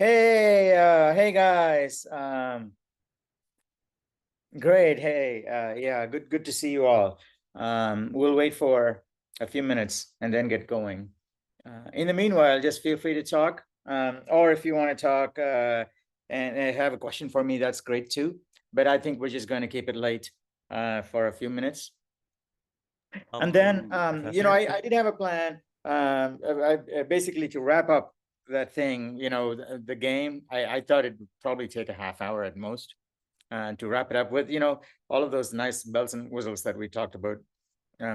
Hey guys. Great. Hey, yeah, good to see you all. We'll wait for a few minutes and then get going. In the meanwhile, just feel free to talk. Or if you want to talk and have a question for me, that's great too. But I think we're just going to keep it light for a few minutes. And then, Professor. I did have a plan, basically to wrap up that thing, the game. I thought it would probably take a half hour at most, to wrap it up with, all of those nice bells and whistles that we talked about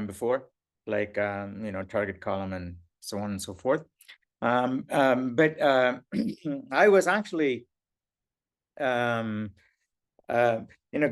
before, like, target column and so on and so forth. But I was actually, um, uh,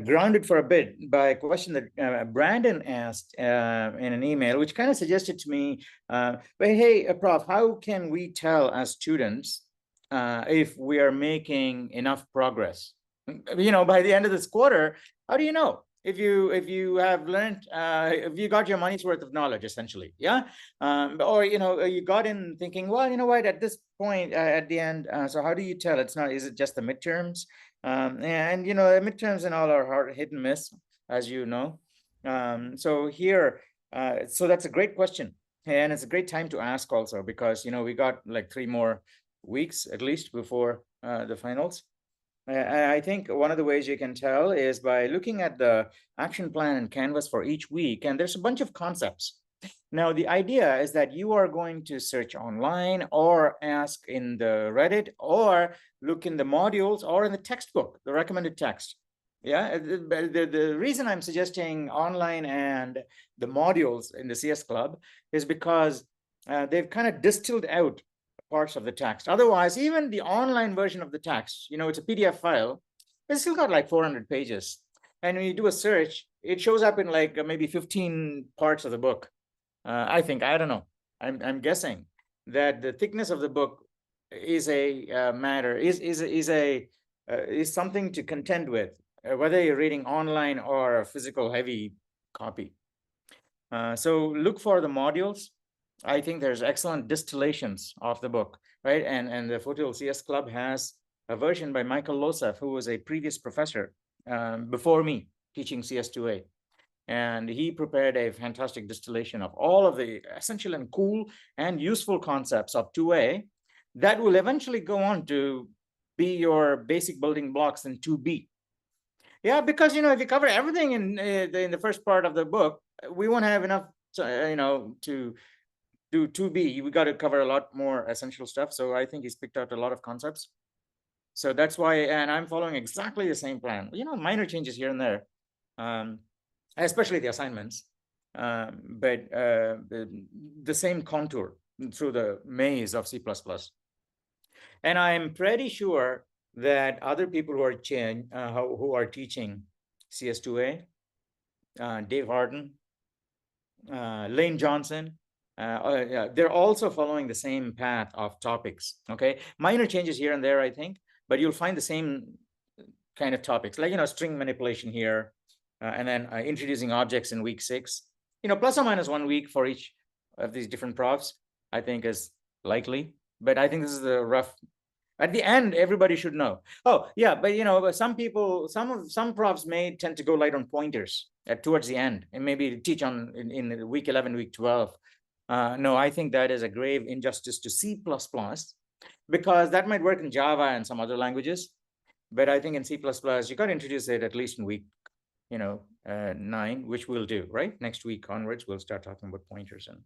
grounded for a bit by a question that Brandon asked in an email, which kind of suggested to me, but hey, Prof, how can we tell as students if we are making enough progress? By the end of this quarter, how do you know? If you have learned, if you got your money's worth of knowledge, essentially, yeah, or you got in thinking, well, you know what, at this point, at the end, so how do you tell? It's not, is it just the midterms? And midterms and all are hard hit and miss, as you know. So here, so that's a great question, and it's a great time to ask also, because we got like 3 more weeks at least before the finals. I think one of the ways you can tell is by looking at the action plan and canvas for each week, and there's a bunch of concepts. Now, the idea is that you are going to search online or ask in the Reddit or look in the modules or in the textbook, the recommended text. Yeah, the reason I'm suggesting online and the modules in the CS Club is because they've kind of distilled out parts of the text. Otherwise, even the online version of the text, it's a PDF file, it's still got like 400 pages. And when you do a search, it shows up in like maybe 15 parts of the book. I think, I don't know. I'm guessing that the thickness of the book is a matter, is something to contend with, whether you're reading online or a physical heavy copy. So look for the modules. I think there's excellent distillations of the book, right? And the Foothill CS Club has a version by Michael Losef, who was a previous professor before me teaching CS2A. And he prepared a fantastic distillation of all of the essential and cool and useful concepts of 2A that will eventually go on to be your basic building blocks in 2B. Yeah, because if you cover everything in the first part of the book, we won't have enough, to do 2B. We got to cover a lot more essential stuff. So I think he's picked out a lot of concepts. So that's why, and I'm following exactly the same plan. Minor changes here and there, especially the assignments, but the same contour through the maze of C++. And I'm pretty sure that other people who are teaching CS2A, Dave Harden, Lane Johnson, they're also following the same path of topics. Okay, minor changes here and there, I think, but you'll find the same kind of topics, like string manipulation here, and then introducing objects in week 6. Plus or minus 1 week for each of these different profs, I think is likely. But I think this is the rough. At the end, everybody should know. Oh, yeah, but some people, some profs may tend to go light on pointers towards the end, and maybe teach on in week 11, week 12. No, I think that is a grave injustice to C++, because that might work in Java and some other languages, but I think in C++, you got to introduce it at least in week 9, which we'll do, right? Next week onwards, we'll start talking about pointers and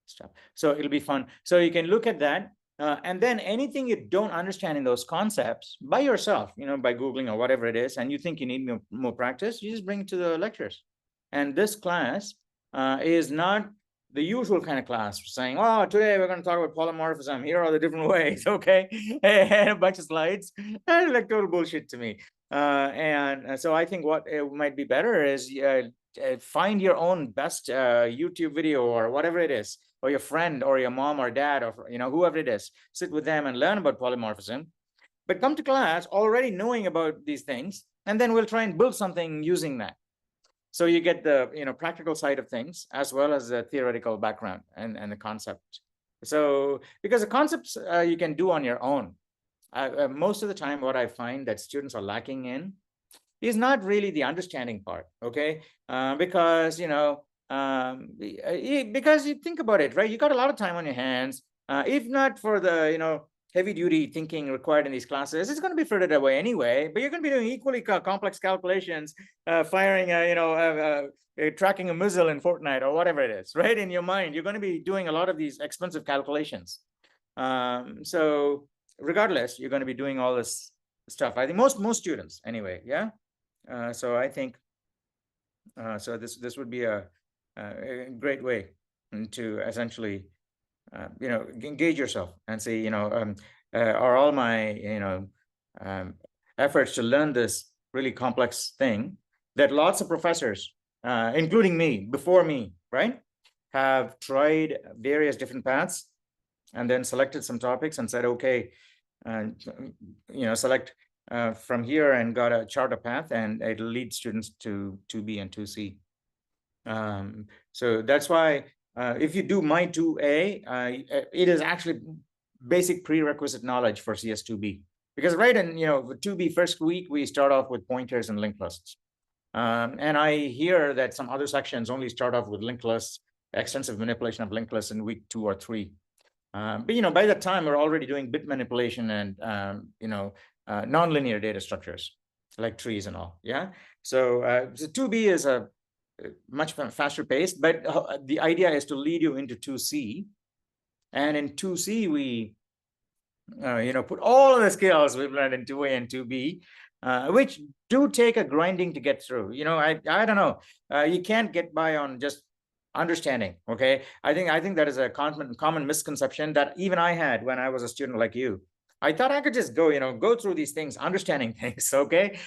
stuff. So it'll be fun. So you can look at that. And then anything you don't understand in those concepts by yourself, by Googling or whatever it is, and you think you need more practice, you just bring it to the lectures. And this class is not the usual kind of class saying, oh, today we're going to talk about polymorphism. Here are the different ways, okay? And a bunch of slides. That's like total bullshit to me. And so I think what it might be better is find your own best YouTube video or whatever it is, or your friend or your mom or dad or whoever it is. Sit with them and learn about polymorphism, but come to class already knowing about these things, and then we'll try and build something using that. So you get the practical side of things as well as the theoretical background and the concept. So because the concepts you can do on your own, most of the time, what I find that students are lacking in is not really the understanding part, okay? Because, because you think about it, right? You got a lot of time on your hands. If not for the, heavy duty thinking required in these classes, it's going to be frittered away anyway, but you're going to be doing equally complex calculations, firing, tracking a missile in Fortnite or whatever it is, right? In your mind, you're going to be doing a lot of these expensive calculations. So regardless, you're going to be doing all this stuff. I think most students anyway. Yeah. So I think so this would be a great way to essentially engage yourself and say, are all my efforts to learn this really complex thing that lots of professors, including me before me, right, have tried various different paths and then selected some topics and said, okay, select from here and got a chart a path, and it'll lead students to 2B and 2C. So that's why if you do my 2A, it is actually basic prerequisite knowledge for CS2B. Because right in 2B first week, we start off with pointers and linked lists. And I hear that some other sections only start off with linked lists, extensive manipulation of linked lists in week 2 or 3. But by that time, we're already doing bit manipulation and nonlinear data structures like trees and all. Yeah. So 2B is a much faster pace, but the idea is to lead you into 2C. And in 2C, we put all of the skills we've learned in 2A and 2B, which do take a grinding to get through. I don't know. You can't get by on just understanding. Okay. I think that is a common misconception that even I had when I was a student like you. I thought I could just go through these things, understanding things. Okay.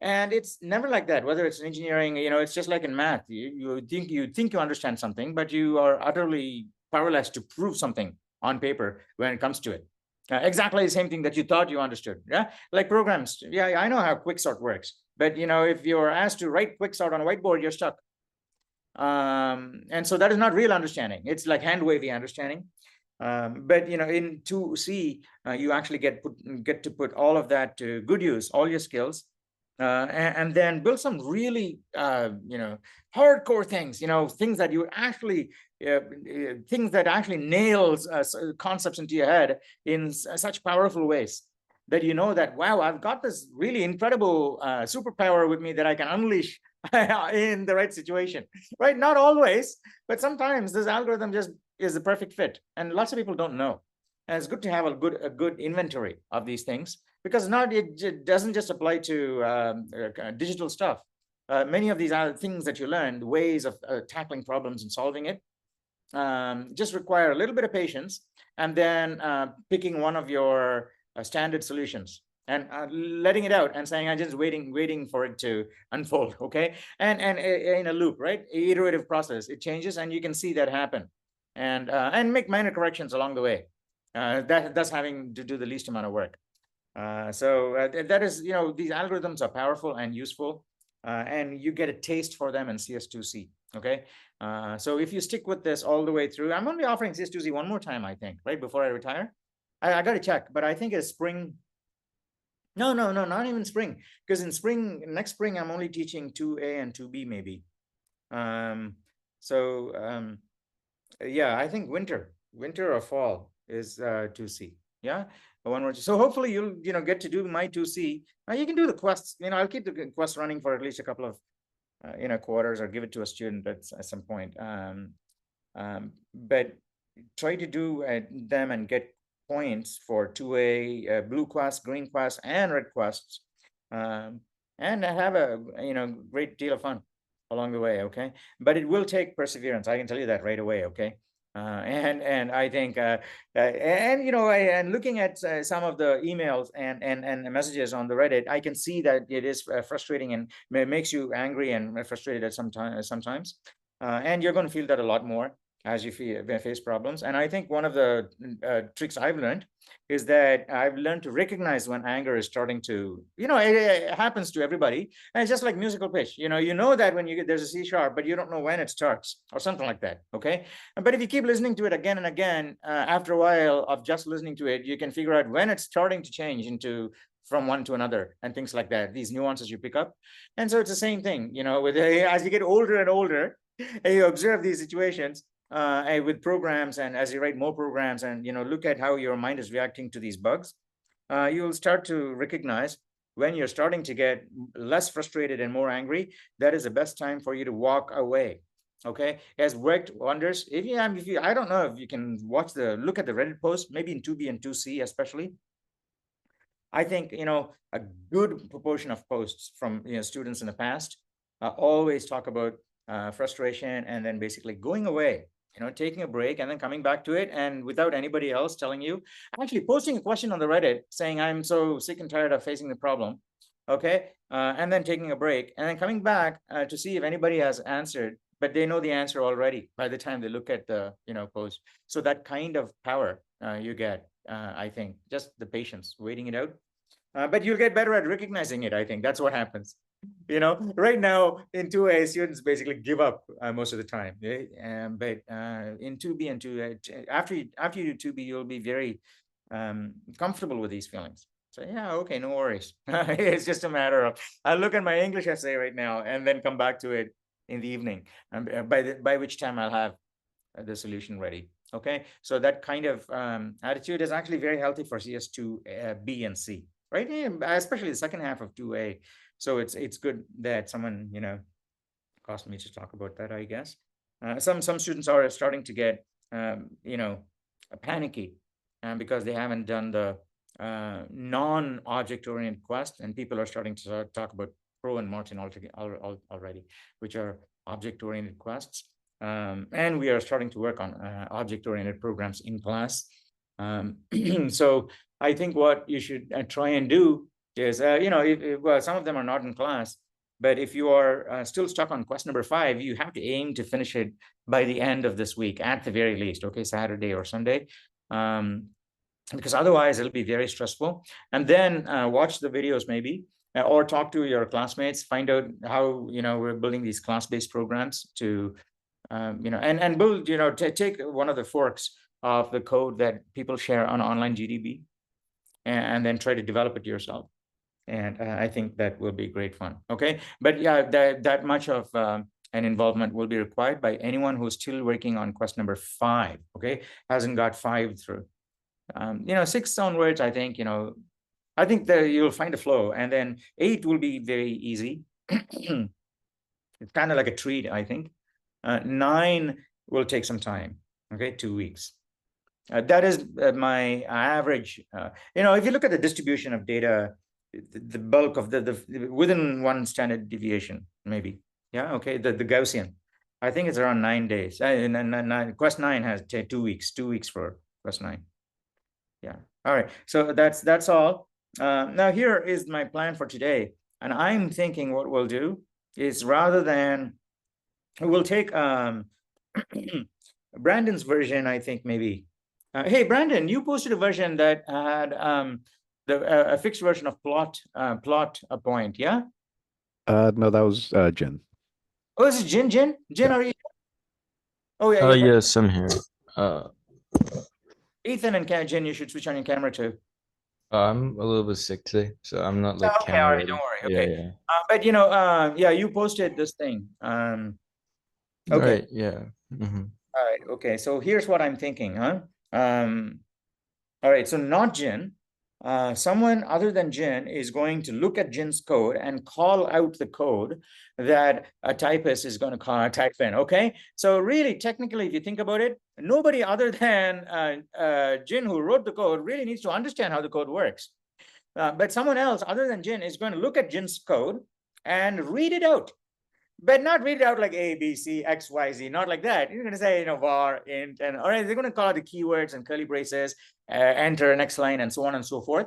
And it's never like that, whether it's engineering, it's just like in math. You think you understand something, but you are utterly powerless to prove something on paper when it comes to it. Exactly the same thing that you thought you understood. Yeah. Like programs. Yeah. I know how quicksort works, but if you're asked to write quicksort on a whiteboard, you're stuck. And so that is not real understanding. It's like hand wavy understanding. But in 2C, you actually get to put all of that to good use, all your skills, and then build some really hardcore things, things that you actually things that actually nails concepts into your head in such powerful ways that that, wow, I've got this really incredible superpower with me that I can unleash in the right situation, right? Not always, but sometimes this algorithm just is the perfect fit, and lots of people don't know. And it's good to have a good inventory of these things, because it doesn't just apply to digital stuff. Many of these are things that you learn, the ways of tackling problems and solving it, just require a little bit of patience, and then picking one of your standard solutions and letting it out and saying, I'm just waiting for it to unfold. Okay. And in a loop, right? Iterative process, it changes, and you can see that happen, and make minor corrections along the way. That's having to do the least amount of work. So that is, these algorithms are powerful and useful, and you get a taste for them in CS2C. Okay. So if you stick with this all the way through, I'm only offering CS2C one more time, I think, right before I retire. I got to check, but I think it's spring. No, not even spring, because in next spring, I'm only teaching 2A and 2B maybe. Yeah, I think winter or fall is 2C. Yeah, one more. So hopefully you'll get to do my 2C. You can do the quests. I'll keep the quest running for at least a couple of quarters, or give it to a student at some point. But try to do them and get points for 2A, blue quest, green quest, and red quests, and have a great deal of fun along the way. Okay, but it will take perseverance. I can tell you that right away. Okay. And I think and looking at some of the emails and messages on the Reddit, I can see that it is frustrating, and makes you angry and frustrated at sometimes, and you're going to feel that a lot more. as you face problems. And I think one of the tricks I've learned is that I've learned to recognize when anger is starting to, it happens to everybody. And it's just like musical pitch. You know that when you get, there's a C sharp, but you don't know when it starts or something like that. Okay. But if you keep listening to it again and again, after a while of just listening to it, you can figure out when it's starting to change into from one to another and things like that. These nuances you pick up. And so it's the same thing, with as you get older and older, and you observe these situations with programs, and as you write more programs and look at how your mind is reacting to these bugs, you'll start to recognize when you're starting to get less frustrated and more angry. That is the best time for you to walk away. Okay, it has worked wonders. If you, I don't know if you can look at the Reddit post, maybe in 2B and 2C especially. I think a good proportion of posts from students in the past always talk about frustration and then basically going away, taking a break and then coming back to it, and without anybody else telling you, actually posting a question on the Reddit saying, I'm so sick and tired of facing the problem. Okay. And then taking a break and then coming back to see if anybody has answered, but they know the answer already by the time they look at the post. So that kind of power you get, I think, just the patience, waiting it out. But you'll get better at recognizing it. I think that's what happens. Right now in 2A, students basically give up most of the time. But in 2B and 2, after you do 2B, you'll be very comfortable with these feelings. So yeah, okay, no worries. It's just a matter of, I'll look at my English essay right now and then come back to it in the evening. By which time I'll have the solution ready. Okay, so that kind of attitude is actually very healthy for CS2B and C, right? Especially the second half of 2A. So it's good that someone asked me to talk about that, I guess. Some students are starting to get panicky because they haven't done the non-object oriented quest, and people are starting to talk about Pro and Martin already, which are object oriented quests. And we are starting to work on object-oriented programs in class. So I think what you should try and do is, well, some of them are not in class, but if you are still stuck on quest number 5, you have to aim to finish it by the end of this week, at the very least, okay, Saturday or Sunday. Because otherwise it'll be very stressful. And then watch the videos maybe, or talk to your classmates, find out how, we're building these class-based programs to and build, take one of the forks of the code that people share on online GDB, and then try to develop it yourself. And I think that will be great fun. Okay, but yeah, that much of an involvement will be required by anyone who's still working on quest number 5. Okay, hasn't got 5 through. 6 onwards, I think, I think that you'll find a flow, and then 8 will be very easy. It's kind of like a treat, I think. 9 will take some time. Okay, 2 weeks. That is my average. If you look at the distribution of data, the bulk of the within one standard deviation, maybe. Yeah, okay, the Gaussian, I think it's around 9 days. Quest 9 has 2 weeks. 2 weeks for quest 9. Yeah. All right. So that's all. Now here is my plan for today, and I'm thinking what we'll do is, rather than, we'll take Brandon's version, I think, maybe. Hey, Brandon, you posted a version that had a fixed version of plot a point, yeah? No, that was Jen. Oh, is it Jin? Jin, Yeah. are you? Oh yeah, yeah. Yes, I'm here. Ethan and Jin, you should switch on your camera too. I'm a little bit sick today, so I'm not like okay, all camera right, ready. don't worry. Yeah, Okay. yeah. But yeah, you posted this thing. Okay. Right, yeah. Mm-hmm. All right, okay. So here's what I'm thinking, huh? All right, so not Jin. Someone other than Jin is going to look at Jin's code and call out the code that a typist is going to type in, okay? So really, technically, if you think about it, nobody other than Jin, who wrote the code, really needs to understand how the code works. But someone else other than Jin is going to look at Jin's code and read it out. But not read it out like A, B, C, X, Y, Z, not like that. You're going to say, var, int, and all right, they're going to call out the keywords and curly braces, enter, next line, and so on and so forth.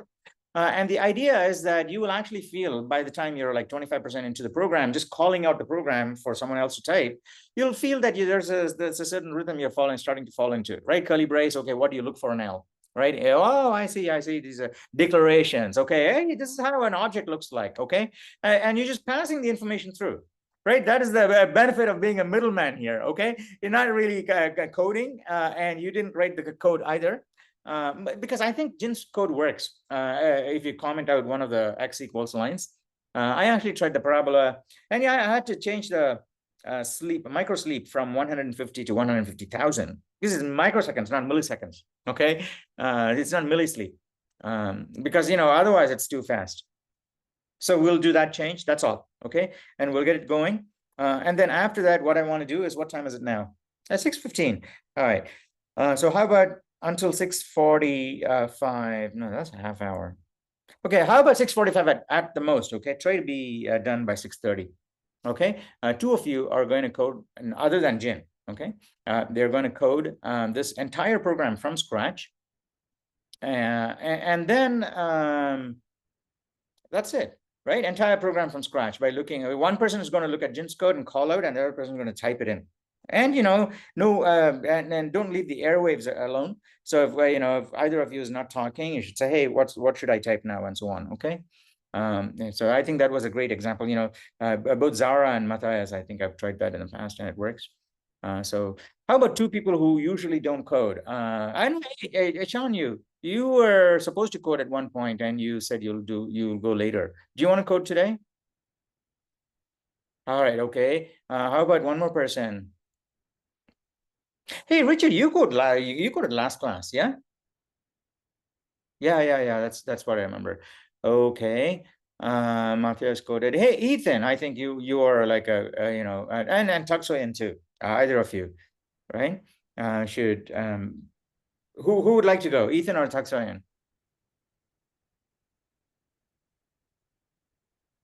And the idea is that you will actually feel by the time you're like 25% into the program, just calling out the program for someone else to type, you'll feel that there's a certain rhythm you're starting to fall into, right? Curly brace. Okay, what do you look for now? Right? Oh, I see. These are declarations. Okay, hey, this is how an object looks like. Okay, and you're just passing the information through. Right, that is the benefit of being a middleman here. Okay, you're not really coding, and you didn't write the code either. Because I think Jin's code works. If you comment out one of the x equals lines, I actually tried the parabola, and yeah, I had to change the micro sleep from 150 to 150,000. This is microseconds, not milliseconds. Okay, it's not millisleep, because otherwise it's too fast. So we'll do that change. That's all. Okay, and we'll get it going. And then after that, what I want to do is, what time is it now? At 6:15. All right. So how about until 6:45? No, that's a half hour. Okay, how about 6:45 at the most? Okay, try to be done by 6:30. Okay, two of you are going to code, and other than Jin. Okay, they're going to code this entire program from scratch, and then that's it. Right, entire program from scratch by looking. One person is going to look at Jin's code and call out, and the other person is going to type it in. And no, and don't leave the airwaves alone. So if if either of you is not talking, you should say, hey, what should I type now, and so on. Okay. So I think that was a great example. Both Zara and Matthias, I think I've tried that in the past and it works. So how about two people who usually don't code? I know, Sean, you were supposed to code at one point, and you said you'll go later. Do you want to code today? All right. Okay. How about one more person? Hey, Richard, you coded last class, yeah? Yeah. That's what I remember. Okay. Matthias coded. Hey, Ethan, I think you are like and Tuxoyan too. Either of you, right? Should who would like to go? Ethan or Tuxoyan?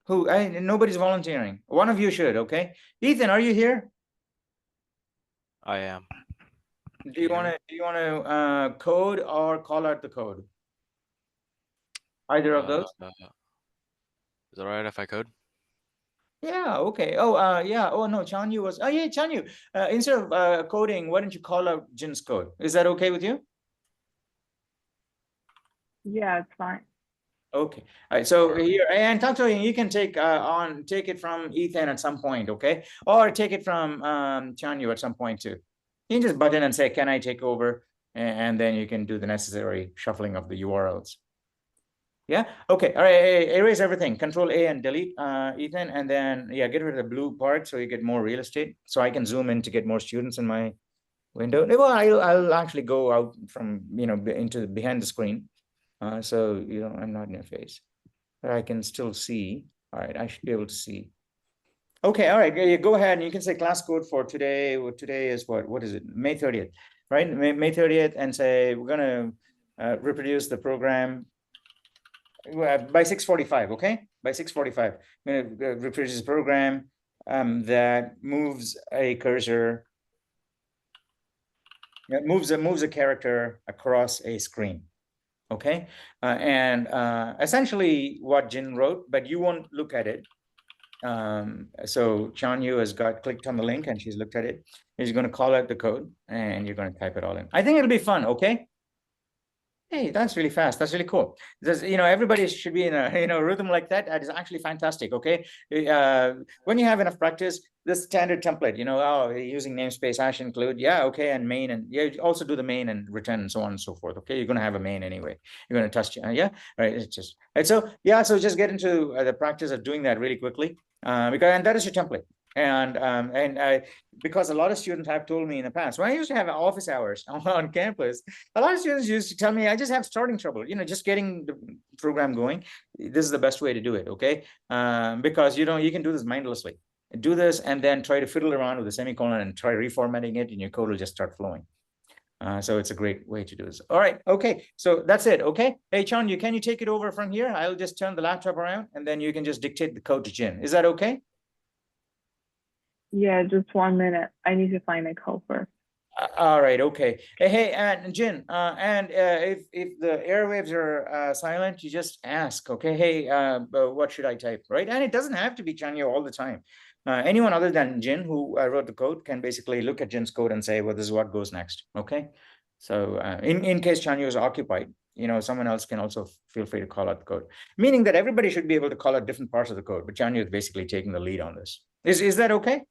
Who? Nobody's volunteering. One of you should, okay? Ethan, are you here? I am. Do you want to code or call out the code? Either of those? Is it all right if I code? Yeah, okay. Oh, yeah. Oh, no, Chanyu was. Oh, yeah, Chanyu. Instead of coding, why don't you call out Jin's code? Is that okay with you? Yeah, it's fine. Okay. All right. So here, and Tuxoyan, you can take it from Ethan at some point, okay? Or take it from Chanyu at some point too. You can just button and say, can I take over? And then you can do the necessary shuffling of the URLs. Yeah. Okay. All right. Erase everything. Control A and delete, Ethan, and then get rid of the blue part so you get more real estate. So I can zoom in to get more students in my window. Well, I'll actually go out from into behind the screen, so I'm not in your face, but I can still see. All right. I should be able to see. Okay. All right. Yeah, go ahead and you can say class code for today. Well, today is what is it? May 30th, right? May 30th, and say we're gonna reproduce the program by 6:45, okay? By 6:45, I'm gonna reproduce a program that moves a cursor, moves a character across a screen, okay? And essentially what Jin wrote, but you won't look at it. So Chanyu has clicked on the link and she's looked at it. He's going to call out the code and you're going to type it all in. I think it'll be fun, okay? Hey, that's really fast. That's really cool. Everybody should be in a rhythm like that. That is actually fantastic. Okay, when you have enough practice, the standard template. Using namespace hash include. Yeah, okay, and main, and also do the main and return and so on and so forth. Okay, you're gonna have a main anyway. You're gonna test. Yeah, right. It's just right. So yeah, so just get into the practice of doing that really quickly, and that is your template. And because a lot of students have told me in the past, when I used to have office hours on campus, a lot of students used to tell me, I just have starting trouble, just getting the program going. This is the best way to do it, okay? Because you can do this mindlessly. Do this and then try to fiddle around with the semicolon and try reformatting it, and your code will just start flowing. So it's a great way to do this. All right, okay, so that's it, okay? Hey, Chan, can you take it over from here? I'll just turn the laptop around, and then you can just dictate the code to Jin. Is that okay? Yeah, just 1 minute. I need to find a code first. All right, okay. Hey, and Jin, if the airwaves are silent, you just ask, okay? Hey, what should I type, right? And it doesn't have to be Chanyo all the time. Anyone other than Jin who wrote the code can basically look at Jin's code and say, well, this is what goes next, okay? So in case Chanyo is occupied, someone else can also feel free to call out the code, meaning that everybody should be able to call out different parts of the code, but Chanyo is basically taking the lead on this. Is that okay?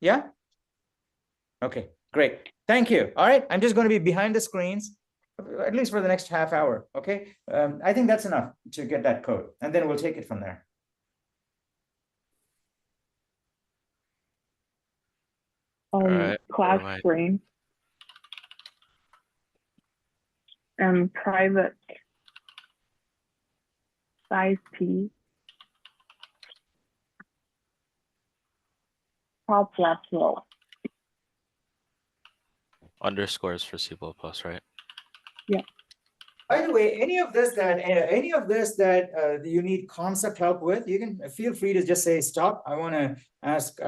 Yeah? Okay, great. Thank you. All right, I'm just going to be behind the screens, at least for the next half hour, okay? I think that's enough to get that code, and then we'll take it from there. Alright, Class where am I? screen and private size P, top left row. Underscores for C++, right? By the way, any of this that you need concept help with, you can feel free to just say, stop, I want to ask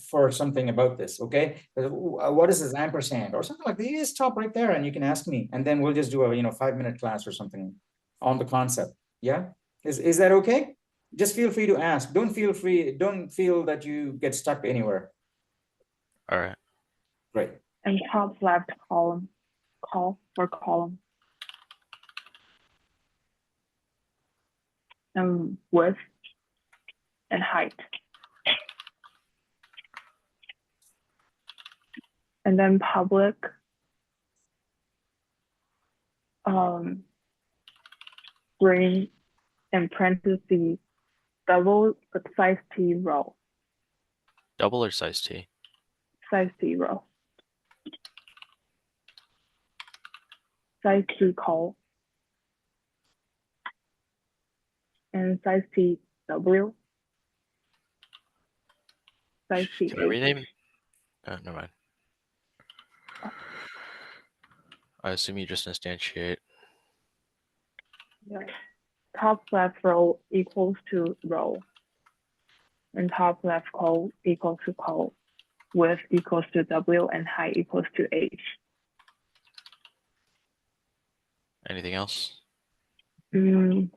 for something about this, okay? What is this ampersand or something like that? You just stop right there and you can ask me, and then we'll just do a 5-minute class or something on the concept. Yeah, is that okay? Just feel free to ask. Don't feel that you get stuck anywhere. Alright. Great. And top left column, column. And width and height. And then public string and parentheses double size T row. Double or size T? Size T row. Size T col. And size T W. Size T Can I H. rename? Never mind. I assume you just instantiate. Yeah. Top left row equals to row. And top left col equals to col. Width equals to W and height equals to H. Anything else? And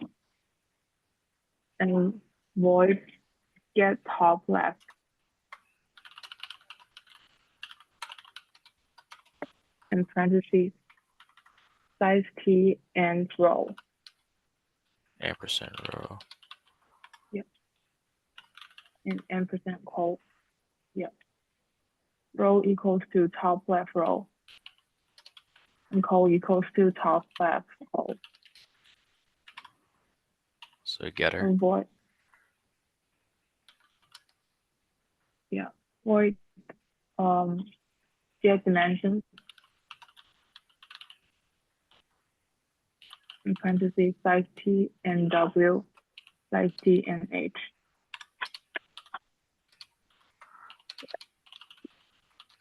void get top left. And parentheses size T and row. Ampersand row. And ampersand col. Yep. Row equals to top left row. And col equals to top left col. So getter. And void. Yeah. Void get dimensions. In parentheses size T and W, size T and H.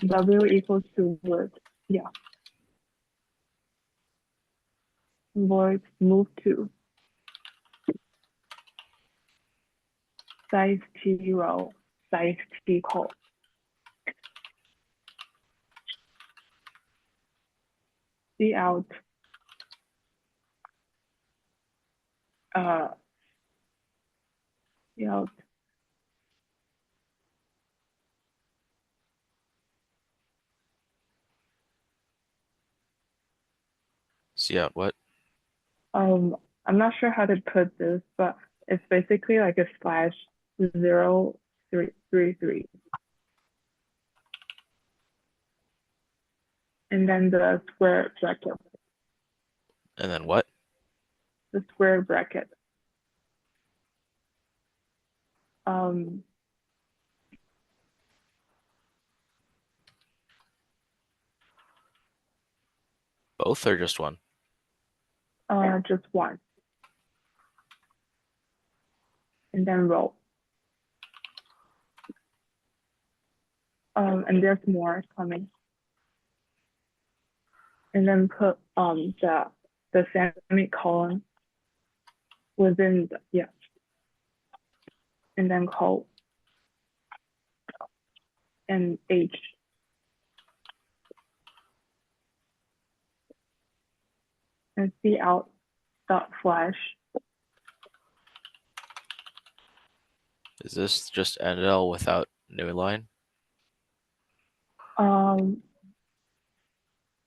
W equals to width. Yeah. Void move to size T row, size T col. See out see out See out what? I'm not sure how to put this, but it's basically like a slash 033. And then the square bracket. And then what? The square bracket. Both or just one? Just one. And then row. And there's more coming. And then put the semicolon within the, yeah. And then col and H. and see out dot flash. Is this just NL without new line?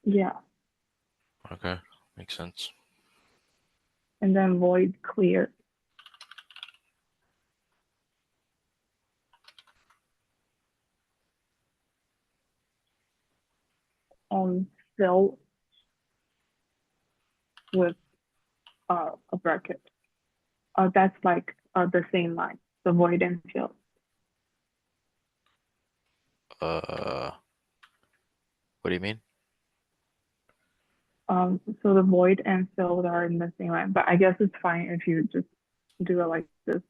Yeah, Okay, makes sense. and then void clear. Fill with a bracket. That's like the same line, the void and fill. What do you mean? So the void and fill are in the same line, but I guess it's fine if you just do it like this.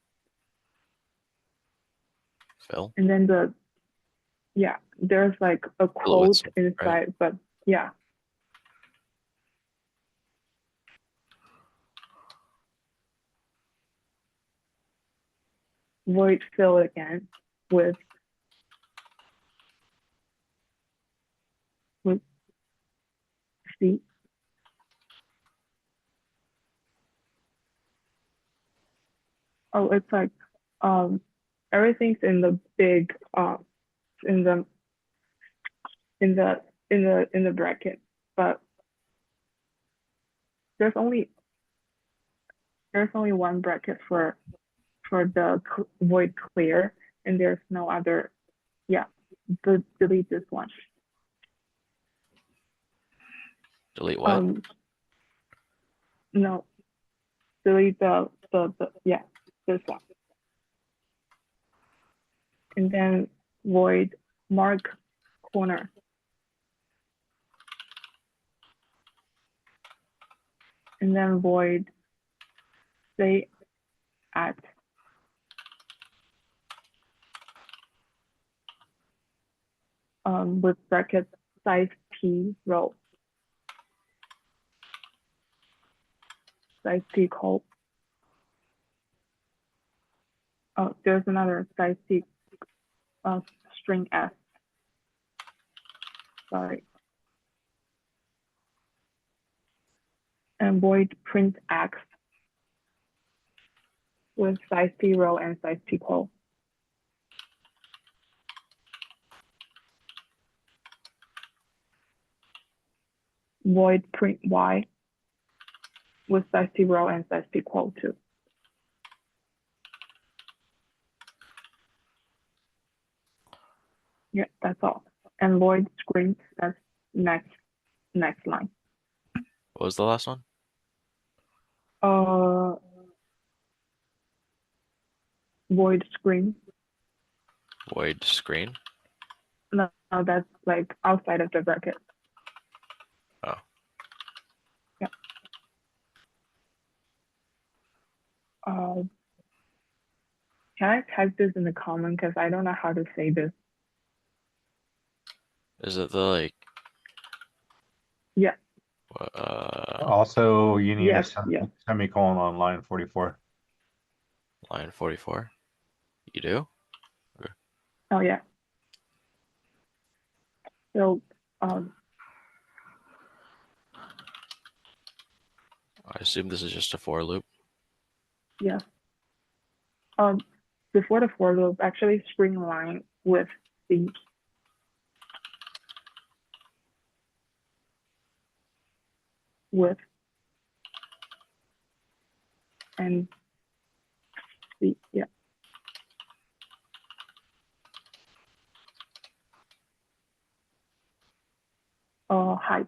Phil? And then there's like a quote inside, right? but yeah. Void fill again with C. Oh, it's like everything's in the big in the bracket, but there's only one bracket for the void clear, and there's no other. Yeah, delete this one. Delete what? No, delete the yeah, this one. And then void mark corner. And then void say at with bracket size T row. Size T col. Oh, there's another size T string S. Sorry. And void print X with size T row and size T col. Void print Y with size T row and size T col too. Yeah, that's all. And void screen, that's next line. What was the last one? Void screen. Void screen? No, that's like outside of the bracket. Oh. Yeah. Can I type this in the comment because I don't know how to say this. Is it the like? Yeah. Also, you need Yes, a yeah. semicolon on line 44. Line 44? You do? Oh yeah. So I assume this is just a for loop. yeah. Before the for loop, actually string line with C. With and C, yeah. Height.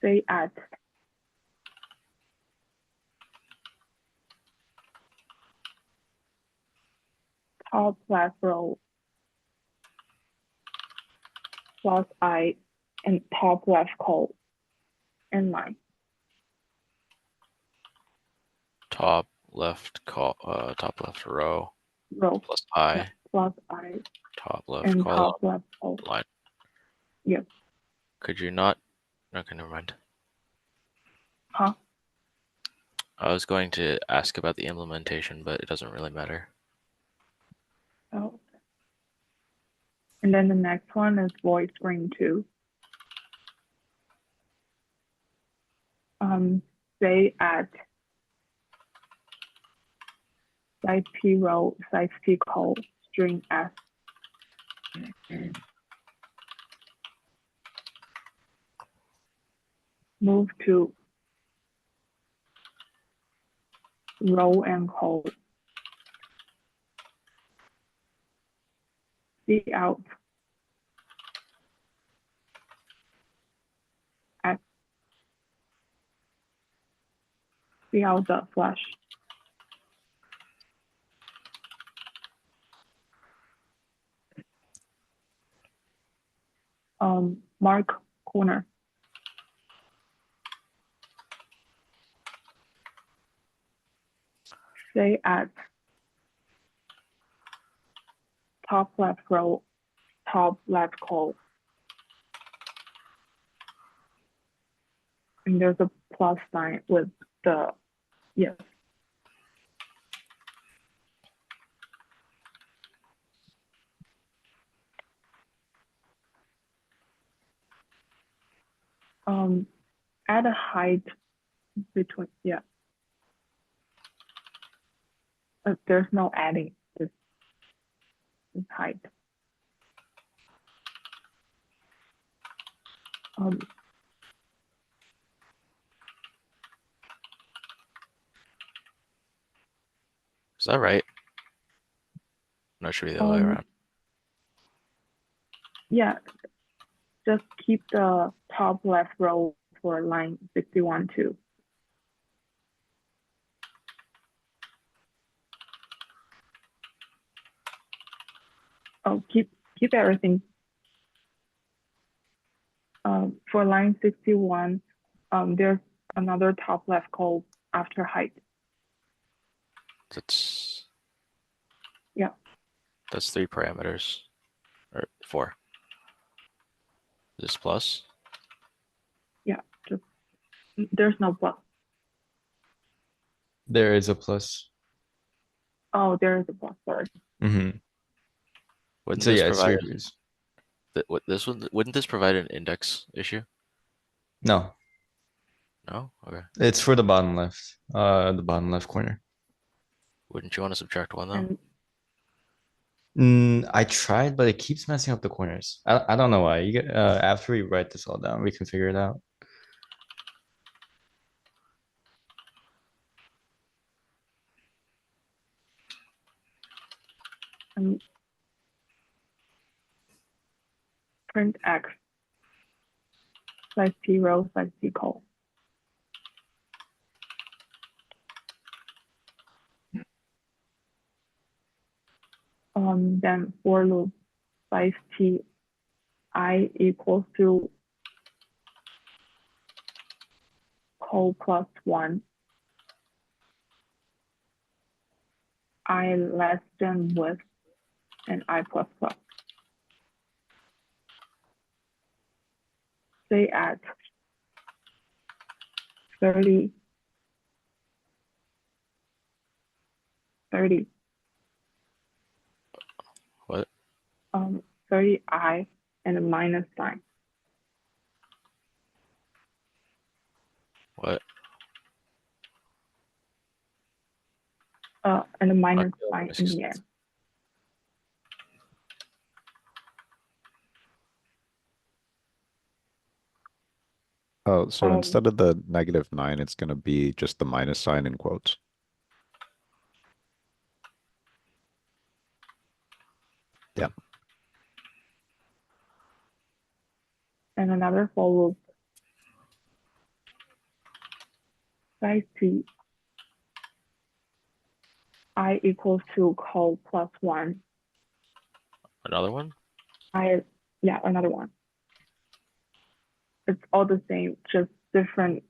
Say at. Top left row plus I and top left col and line. Top left row plus I. Yeah, plus I Top left and column top left col. line. Yep. Could you not? Okay, never mind. Huh? I was going to ask about the implementation, but it doesn't really matter. Oh. And then the next one is void string 2. Say at size P row, size P call, string S. Move to row and call. See out at see out the flash. Mark corner. Say at top left row, top left call. And there's a plus sign with the, yes. Add a height between, yeah. There's no adding, just height. Is that right? No, it should be the other way around. Yeah, just keep the top left row for line 61 too. Oh, keep everything. For line 61, there's another top left call after height. That's Yeah. That's 3 parameters, or 4. This plus. Yeah, just there's no plus. There is a plus. Oh, there is a plus. Sorry. Mm-hmm. Wouldn't So this yeah, it's provide reduced. wouldn't this provide an index issue? No, No? Okay. it's for the bottom left. The bottom left corner. Wouldn't you want to subtract 1 though? And I tried, but it keeps messing up the corners. I don't know why. You get after we write this all down, we can figure it out. print X, size P row, size P call. Then for loop, size T I equals to call plus 1. I less than with and I plus plus. Say at 30, 30. What? 30i and a minus sign. What? And a minus Okay, sign makes in sense. the end. Oh, so instead of the -9, it's going to be just the minus sign in quotes. Yeah. And another for loop. Size T I equals to call plus 1. Another one? Yeah, another one. It's all the same, just different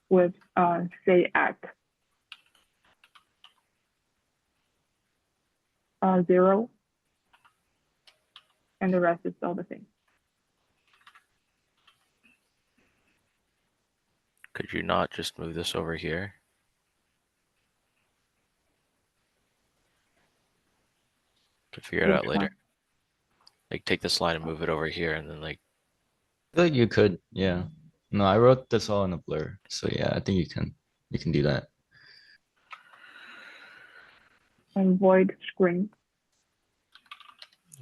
with say at 0, and the rest is all the same. Could you not just move this over here? Could figure it out Which later. one? Like take this line and move it over here and then like, I feel like you could, yeah. No, I wrote this all in a blur. So yeah, I think you can do that. And void screen.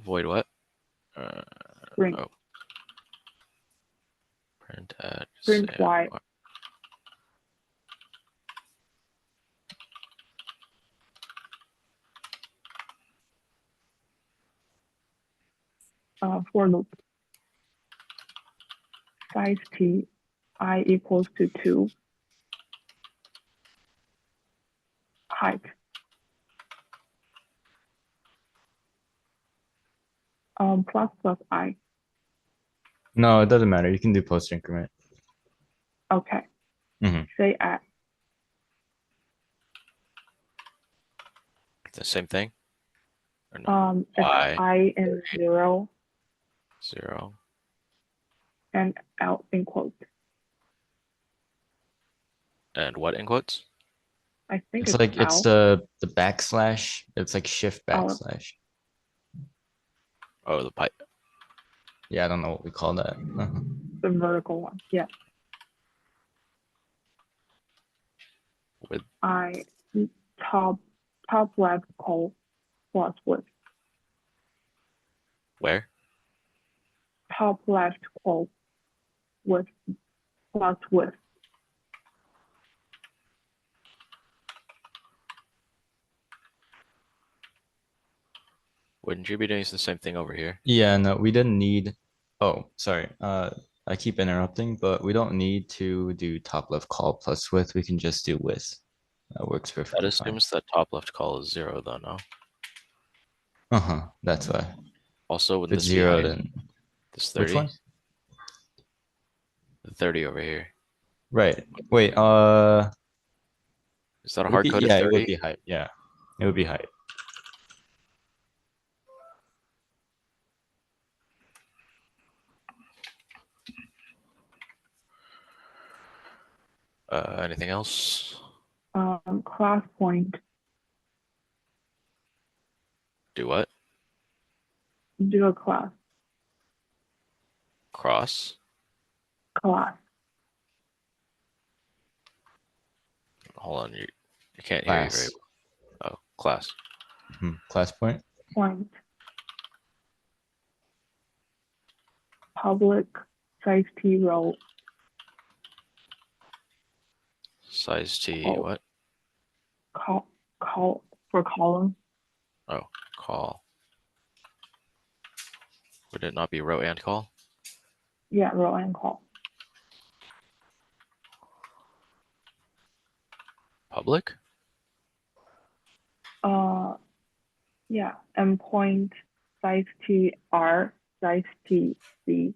void what? Screen. Oh. Print at Print say, Y. For loop. Size t, I equals to 2. Height. Plus I. No, it doesn't matter. You can do post increment. Okay. Mhm. Say at. the same thing? Or no? If Y. I in 0 0. and out in quote. And what in quotes? I think It's like it's out. the backslash. It's like shift backslash. Oh, the pipe. Yeah, I don't know what we call that. The vertical one. Yeah. With I top left call plus width. where? Top left call with plus width. Wouldn't you be doing the same thing over here? Yeah, no, we didn't need. Oh, sorry. I keep interrupting, but we don't need to do top left call plus width. We can just do width. That works That perfectly fine. assumes that top left call is 0 though, no? That's why. Also, If wouldn't it's this be 0, height? then This 30? which one? The 30 over here. Right. Wait. Is that a It would hard be, code yeah, of it would 30? be height. Yeah, it would be height. Anything else? Class point. Do what? Do a class. Cross? Class. Hold on, you can't hear you very Class. well. Oh, class. Class point. Point. Public size t row. Size T, Oh. what? Call for column. Oh, call. Would it not be row and call? Yeah, row and call. Public? Yeah, and point size t r, size t c.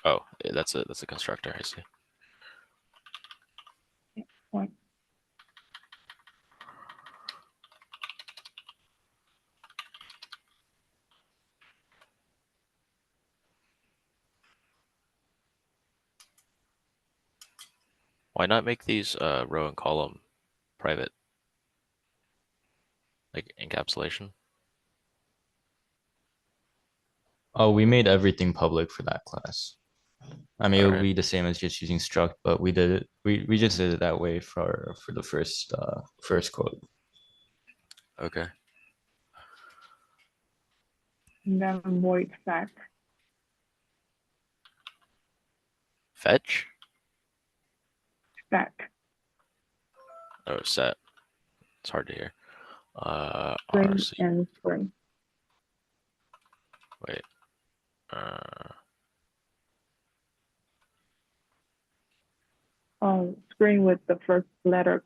Oh, that's a constructor, I see. Point. Why not make these row and column private? Like encapsulation? Oh, we made everything public for that class. I mean, it would Alright. be the same as just using struct, but we did it. We just did it that way for the first quote. Okay. And then void fact. Fetch? Fact. Oh, set. It's hard to hear. Spring RC. and spring. Wait. Spring with the first letter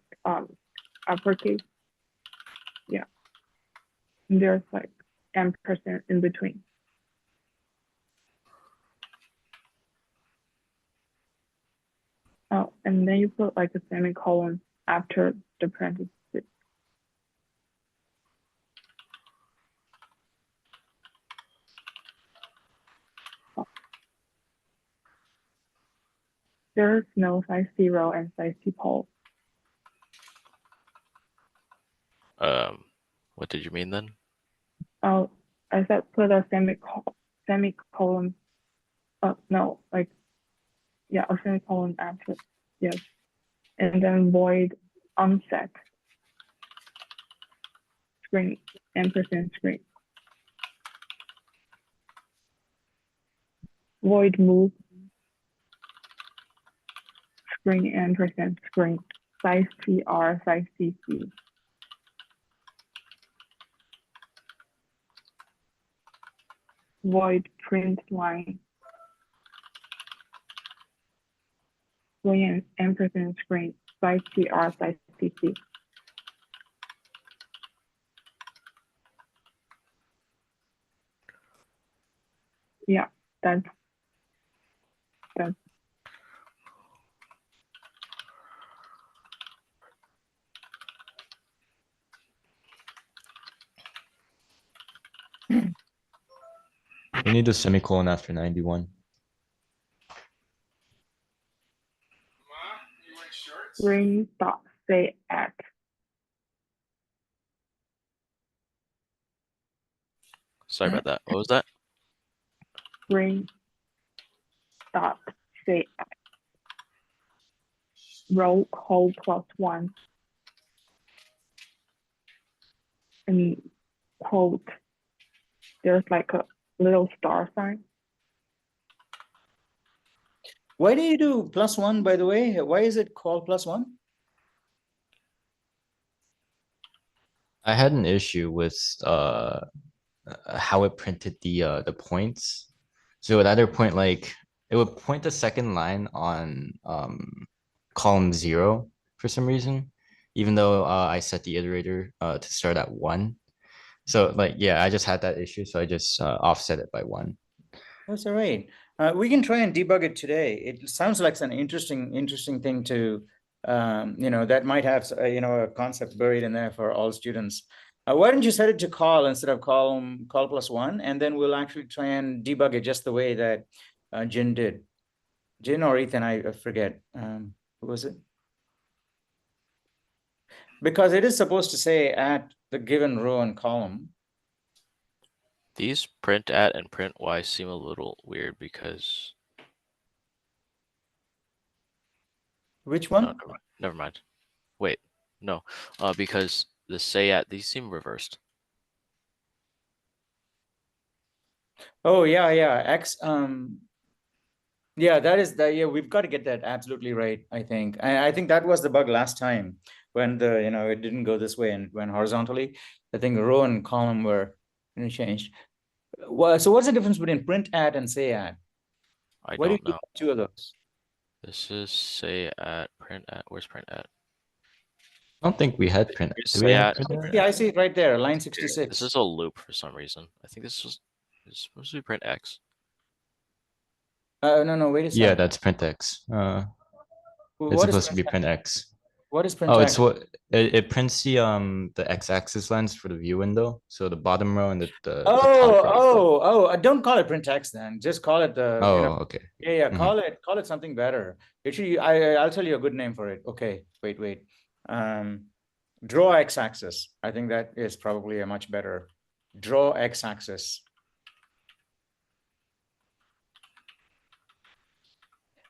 uppercase. Yeah. And there's like ampersand in between. Oh, and then you put like a semicolon after the parentheses. There's no size 0 and size T pole. What did you mean then? Oh, I said put a semicolon. No, like, yeah, a semicolon after, yes. And then void unset screen, ampersand screen. Void move screen, ampersand screen, size TR, size CC. Void print line. Screen, ampersand screen, size TR, size CC. Yeah, that's We need a semicolon after 91. screen dot say at. Sorry about that. What was that? Screen dot say at. Row call +1 and quote. There's like a little star sign. Why do you do +1, by the way? Why is it called +1? I had an issue with how it printed the points. So it would either point like it would point the second line on column 0 for some reason, even though I set the iterator to start at 1. So like yeah, I just had that issue, so I just offset it by 1. That's all right. We can try and debug it today. It sounds like an interesting thing to, that might have, a concept buried in there for all students. Why don't you set it to call instead of call +1, and then we'll actually try and debug it just the way that Jin did. Jin or Ethan, I forget. Who was it? Because it is supposed to say at the given row and column. These print at and print y seem a little weird because Which one? no, never mind. Wait, no, because the say at, these seem reversed. Oh yeah, X. Yeah, that is that. Yeah, we've got to get that absolutely right. I think. I think that was the bug last time when it didn't go this way and went horizontally. I think row and column were changed. Well, so what's the difference between print at and say at? I Why do you don't know. do two of those? This is say at, print at. Where's print at? I don't think we had print. Here's Do we say have at, print? print at? Yeah, I at. see it right there, line Here, 66. This is a loop for some reason. I think this is supposed to be print x. No, wait a second. Yeah, that's print x. It's What is supposed to be print x. What is print Oh, x? it's what it prints the x-axis lines for the view window. So the bottom row and the top row. Don't call it print text then. Just call it the. Oh, okay. Yeah. Mhm. Call it something better. It should. I'll tell you a good name for it. Okay, wait. Draw x-axis. I think that is probably a much better. Draw x-axis.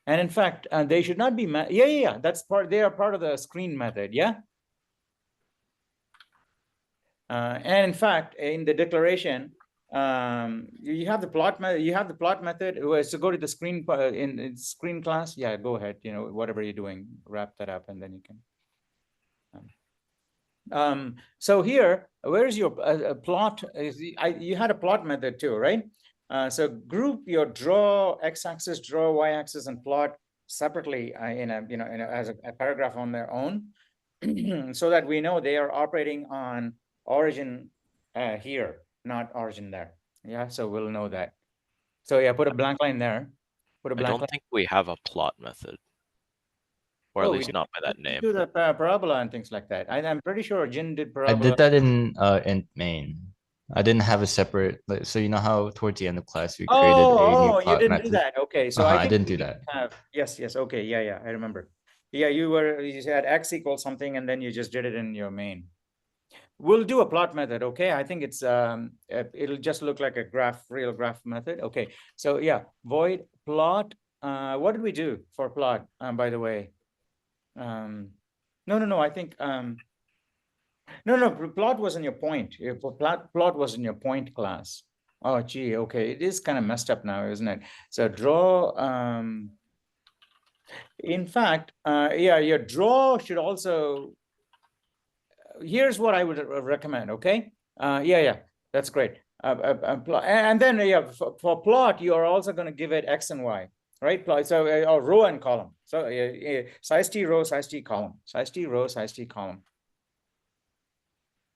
And in fact, they should not be. Yeah. That's part. They are part of the screen method. Yeah. And in fact, in the declaration, you have the plot method. You have the plot method. So go to the screen in screen class. Yeah, go ahead. Whatever you're doing, wrap that up, and then you can. So here, where's your plot? You had a plot method too, right? So group your draw x-axis, draw y-axis, and plot separately as a paragraph on their own, so that we know they are operating on origin here, not origin there. Yeah, so we'll know that. So yeah, put a blank line there. Put a blank line. I don't think we have a plot method. Or at least not by that name. Do the parabola and things like that. I'm pretty sure Jin did parabola. I did that in main. I didn't have a separate, like, so you know how towards the end of class we created a new Oh, you plot didn't do method? that. Okay, so Uh-huh, I I think didn't we do that. have, yes, okay, yeah, I remember. Yeah, you said X equals something and then you just did it in your main. We'll do a plot method, okay? I think it's it'll just look like a real graph method. Okay, so yeah, void plot. What did we do for plot? By the way, no, I think no, plot was in your point. Plot was in your point class. Oh, gee, okay, it is kind of messed up now, isn't it? So draw. In fact, yeah, your draw should also. Here's what I would recommend. Okay. Yeah, that's great. And then yeah, for plot, you are also going to give it X and Y, right? So or row and column. So size T row, size T column, size T row, size T column.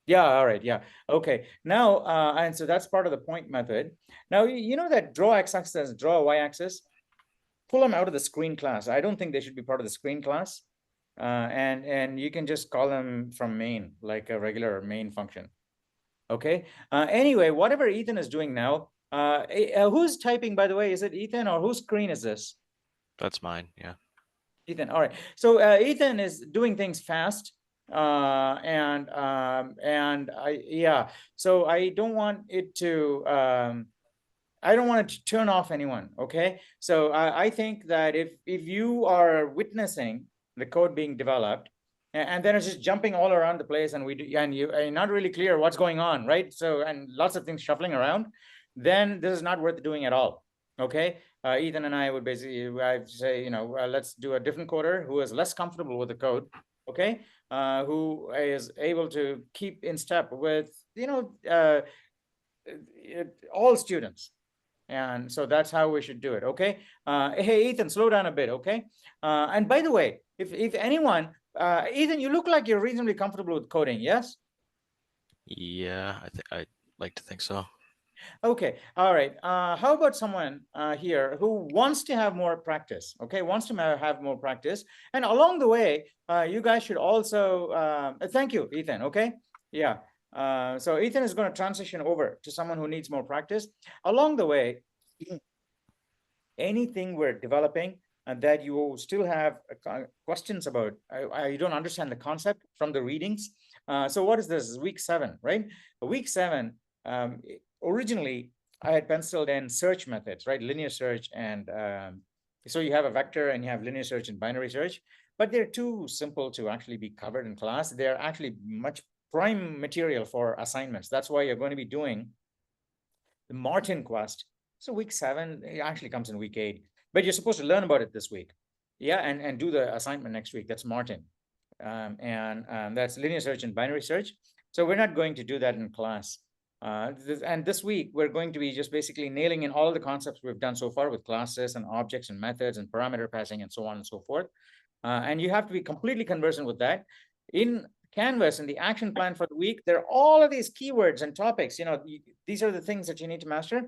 Yeah, all right, yeah, okay. Now, and so that's part of the point method. Now, you know that draw x-axis, draw y-axis, pull them out of the screen class. I don't think they should be part of the screen class. And you can just call them from main, like a regular main function. Okay. Anyway, whatever Ethan is doing now, who's typing, by the way? Is it Ethan or whose screen is this? That's mine. Yeah. Ethan. All right. So Ethan is doing things fast. And yeah. So I don't want it to I don't want it to turn off anyone. Okay. So I think that if you are witnessing the code being developed, and then it's just jumping all around the place, and you're not really clear what's going on, right? So and lots of things shuffling around, then this is not worth doing at all. Okay. Ethan and I would basically, I'd say, you know, let's do a different coder who is less comfortable with the code. Okay. Who is able to keep in step with, you know, all students. And so that's how we should do it. Okay. Hey, Ethan, slow down a bit. Okay. And by the way, if anyone, Ethan, you look like you're reasonably comfortable with coding. Yes. Yeah, I'd like to think so. Okay. All right. How about someone here who wants to have more practice? Okay. Wants to have more practice. And along the way, you guys should also, thank you, Ethan. Okay. Yeah. So Ethan is going to transition over to someone who needs more practice. Along the way, anything we're developing and that you still have questions about, you don't understand the concept from the readings. So what is this? Week 7, right? Week 7, originally I had penciled in search methods, right? Linear search. And so you have a vector and you have linear search and binary search, but they're too simple to actually be covered in class. They're actually much prime material for assignments. That's why you're going to be doing the Martin quest. So week 7, it actually comes in week 8, but you're supposed to learn about it this week. Yeah, and do the assignment next week. That's Martin. And that's linear search and binary search. So we're not going to do that in class. And this week, we're going to be just basically nailing in all the concepts we've done so far with classes and objects and methods and parameter passing and so on and so forth. And you have to be completely conversant with that. In Canvas and the action plan for the week, there are all of these keywords and topics. You know, these are the things that you need to master.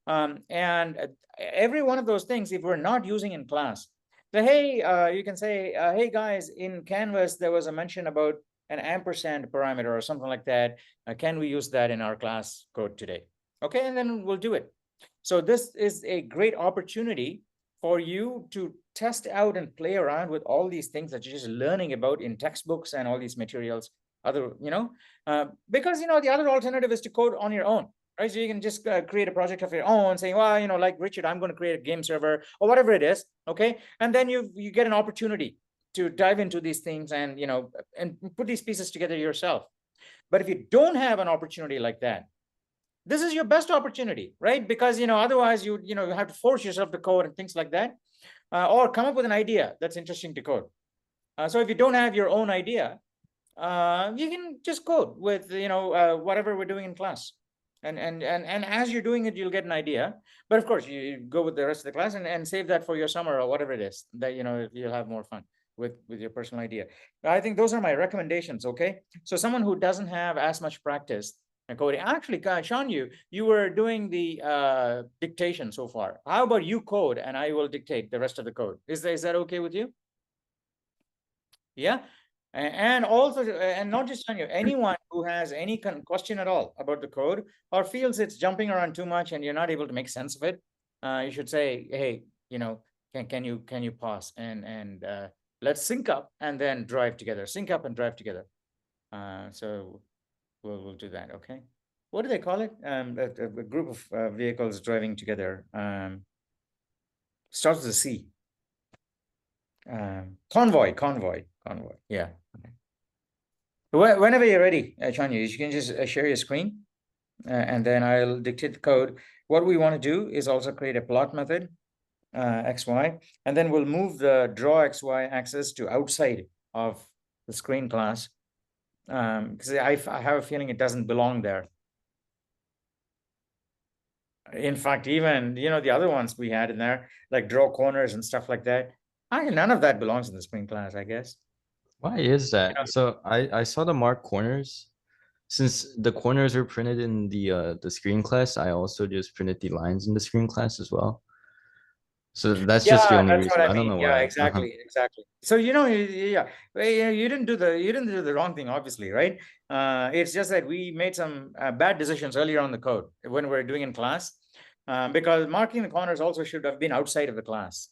And every one of those things, if we're not using in class, so hey, you can say, hey guys, in Canvas, there was a mention about an ampersand parameter or something like that. Can we use that in our class code today? Okay, and then we'll do it. So this is a great opportunity for you to test out and play around with all these things that you're just learning about in textbooks and all these materials, other, you know, because, you know, the other alternative is to code on your own, right? So you can just create a project of your own saying, well, you know, like Richard, I'm going to create a game server or whatever it is. Okay. And then you get an opportunity to dive into these things and, you know, and put these pieces together yourself. But if you don't have an opportunity like that, this is your best opportunity, right? Because, you know, otherwise you have to force yourself to code and things like that, or come up with an idea that's interesting to code. So if you don't have your own idea, you can just code with, you know, whatever we're doing in class. And as you're doing it, you'll get an idea. But of course, you go with the rest of the class and save that for your summer or whatever it is that, you know, you'll have more fun with your personal idea. I think those are my recommendations. Okay. So someone who doesn't have as much practice coding. Actually, Sean, you were doing the dictation so far. How about you code and I will dictate the rest of the code? Is that okay with you? Yeah. And also, and not just Chanya, anyone who has any question at all about the code or feels it's jumping around too much and you're not able to make sense of it, you should say, hey, you know, can you pause and let's sync up and then drive together. Sync up and drive together. So we'll do that. Okay. What do they call it? A group of vehicles driving together. Starts with a C. Convoy. Yeah. Okay. Whenever you're ready, Chanya, you can just share your screen, and then I'll dictate the code. What we want to do is also create a plot method, XY, and then we'll move the draw XY axis to outside of the screen class, because I have a feeling it doesn't belong there. In fact, even, you know, the other ones we had in there, like draw corners and stuff like that, none of that belongs in the screen class, I guess. Why is that? know- So I saw the mark corners. Since the corners are printed in the screen class, I also just printed the lines in the screen class as well. So that's just the Yeah, only that's what reason. I I don't mean. know Yeah, why. exactly. So, you know, yeah, well, yeah, you didn't do the wrong thing, obviously, right? It's just that we made some bad decisions earlier on the code when we're doing in class, because marking the corners also should have been outside of the class.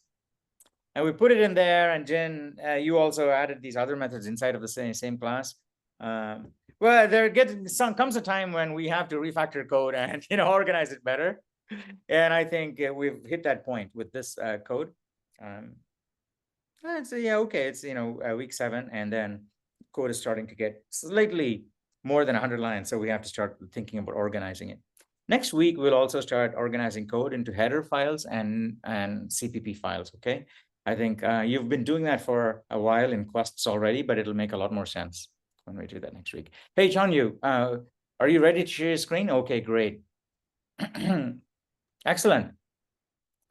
And we put it in there, and Jen, you also added these other methods inside of the same class. Well, comes a time when we have to refactor code and, you know, organize it better. And I think we've hit that point with this code. So yeah, okay, it's, you know, week 7, and then code is starting to get slightly more than 100 lines, so we have to start thinking about organizing it. Next week, we'll also start organizing code into header files and CPP files, okay? I think you've been doing that for a while in quests already, but it'll make a lot more sense when we do that next week. Hey, Chanyu, are you ready to share your screen? Okay, great. Excellent.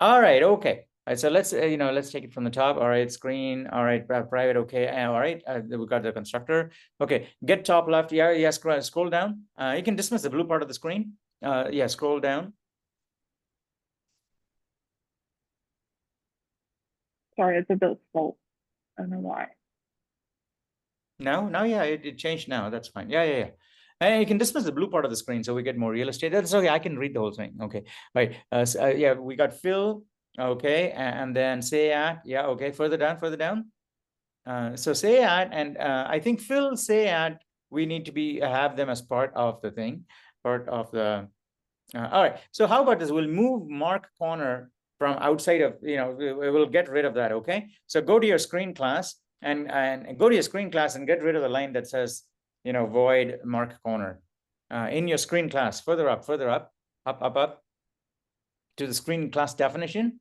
All right, okay. All right, so let's you know, let's take it from the top. All right, screen. All right, private. Okay. All right, we got the constructor. Okay, get top left. Yeah. Scroll down. You can dismiss the blue part of the screen. Yeah, scroll down. Sorry, it's a bit slow. I don't know why. No, yeah, it changed now. That's fine. Yeah. And you can dismiss the blue part of the screen so we get more real estate. That's okay. I can read the whole thing. Okay. All right. Yeah, we got fill. Okay, and then say at. Yeah. Okay. Further down. So say at, and I think fill, say at, we need to have them as part of the thing, part of the. All right. So how about this? We'll move mark corner from outside of, you know, we'll get rid of that. Okay. So go to your screen class and go to your screen class and get rid of the line that says, you know, void mark corner in your screen class. Further up to the screen class definition.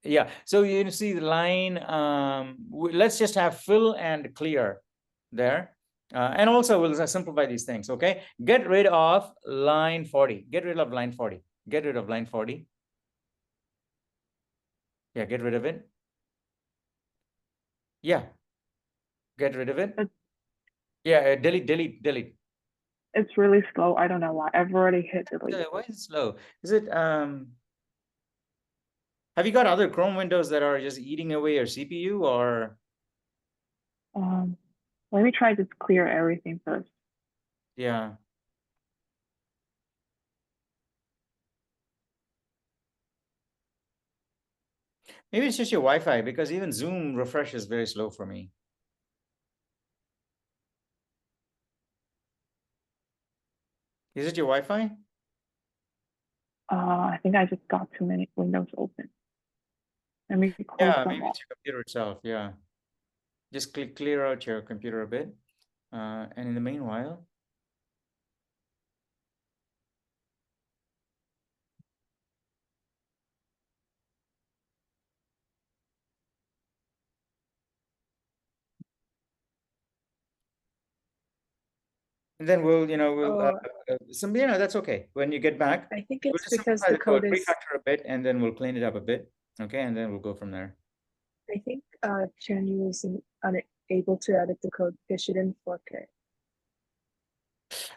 Yeah, so you see the line, let's just have fill and clear there. And also we'll simplify these things, okay? Get rid of line 40. Get rid of line 40. Get rid of line 40. Yeah, get rid of it. Yeah. Get rid of it. Yeah, delete. It's really slow. I don't know why. I've already hit delete. Why is it slow? Is it, have you got other Chrome windows that are just eating away your CPU, or? Let me try to clear everything first. Yeah. Maybe it's just your Wi-Fi, because even Zoom refresh is very slow for me. Is it your Wi-Fi? I think I just got too many windows open. Let me close Yeah, them maybe off. it's your computer itself. Yeah. Just clear out your computer a bit. And in the meanwhile, and then we'll, that's okay. When you get back, I think we'll it's just because simplify the code is, refactor a bit, and then we'll clean it up a bit. Okay, and then we'll go from there. I think Chanyu was unable to edit the code because she didn't fork it.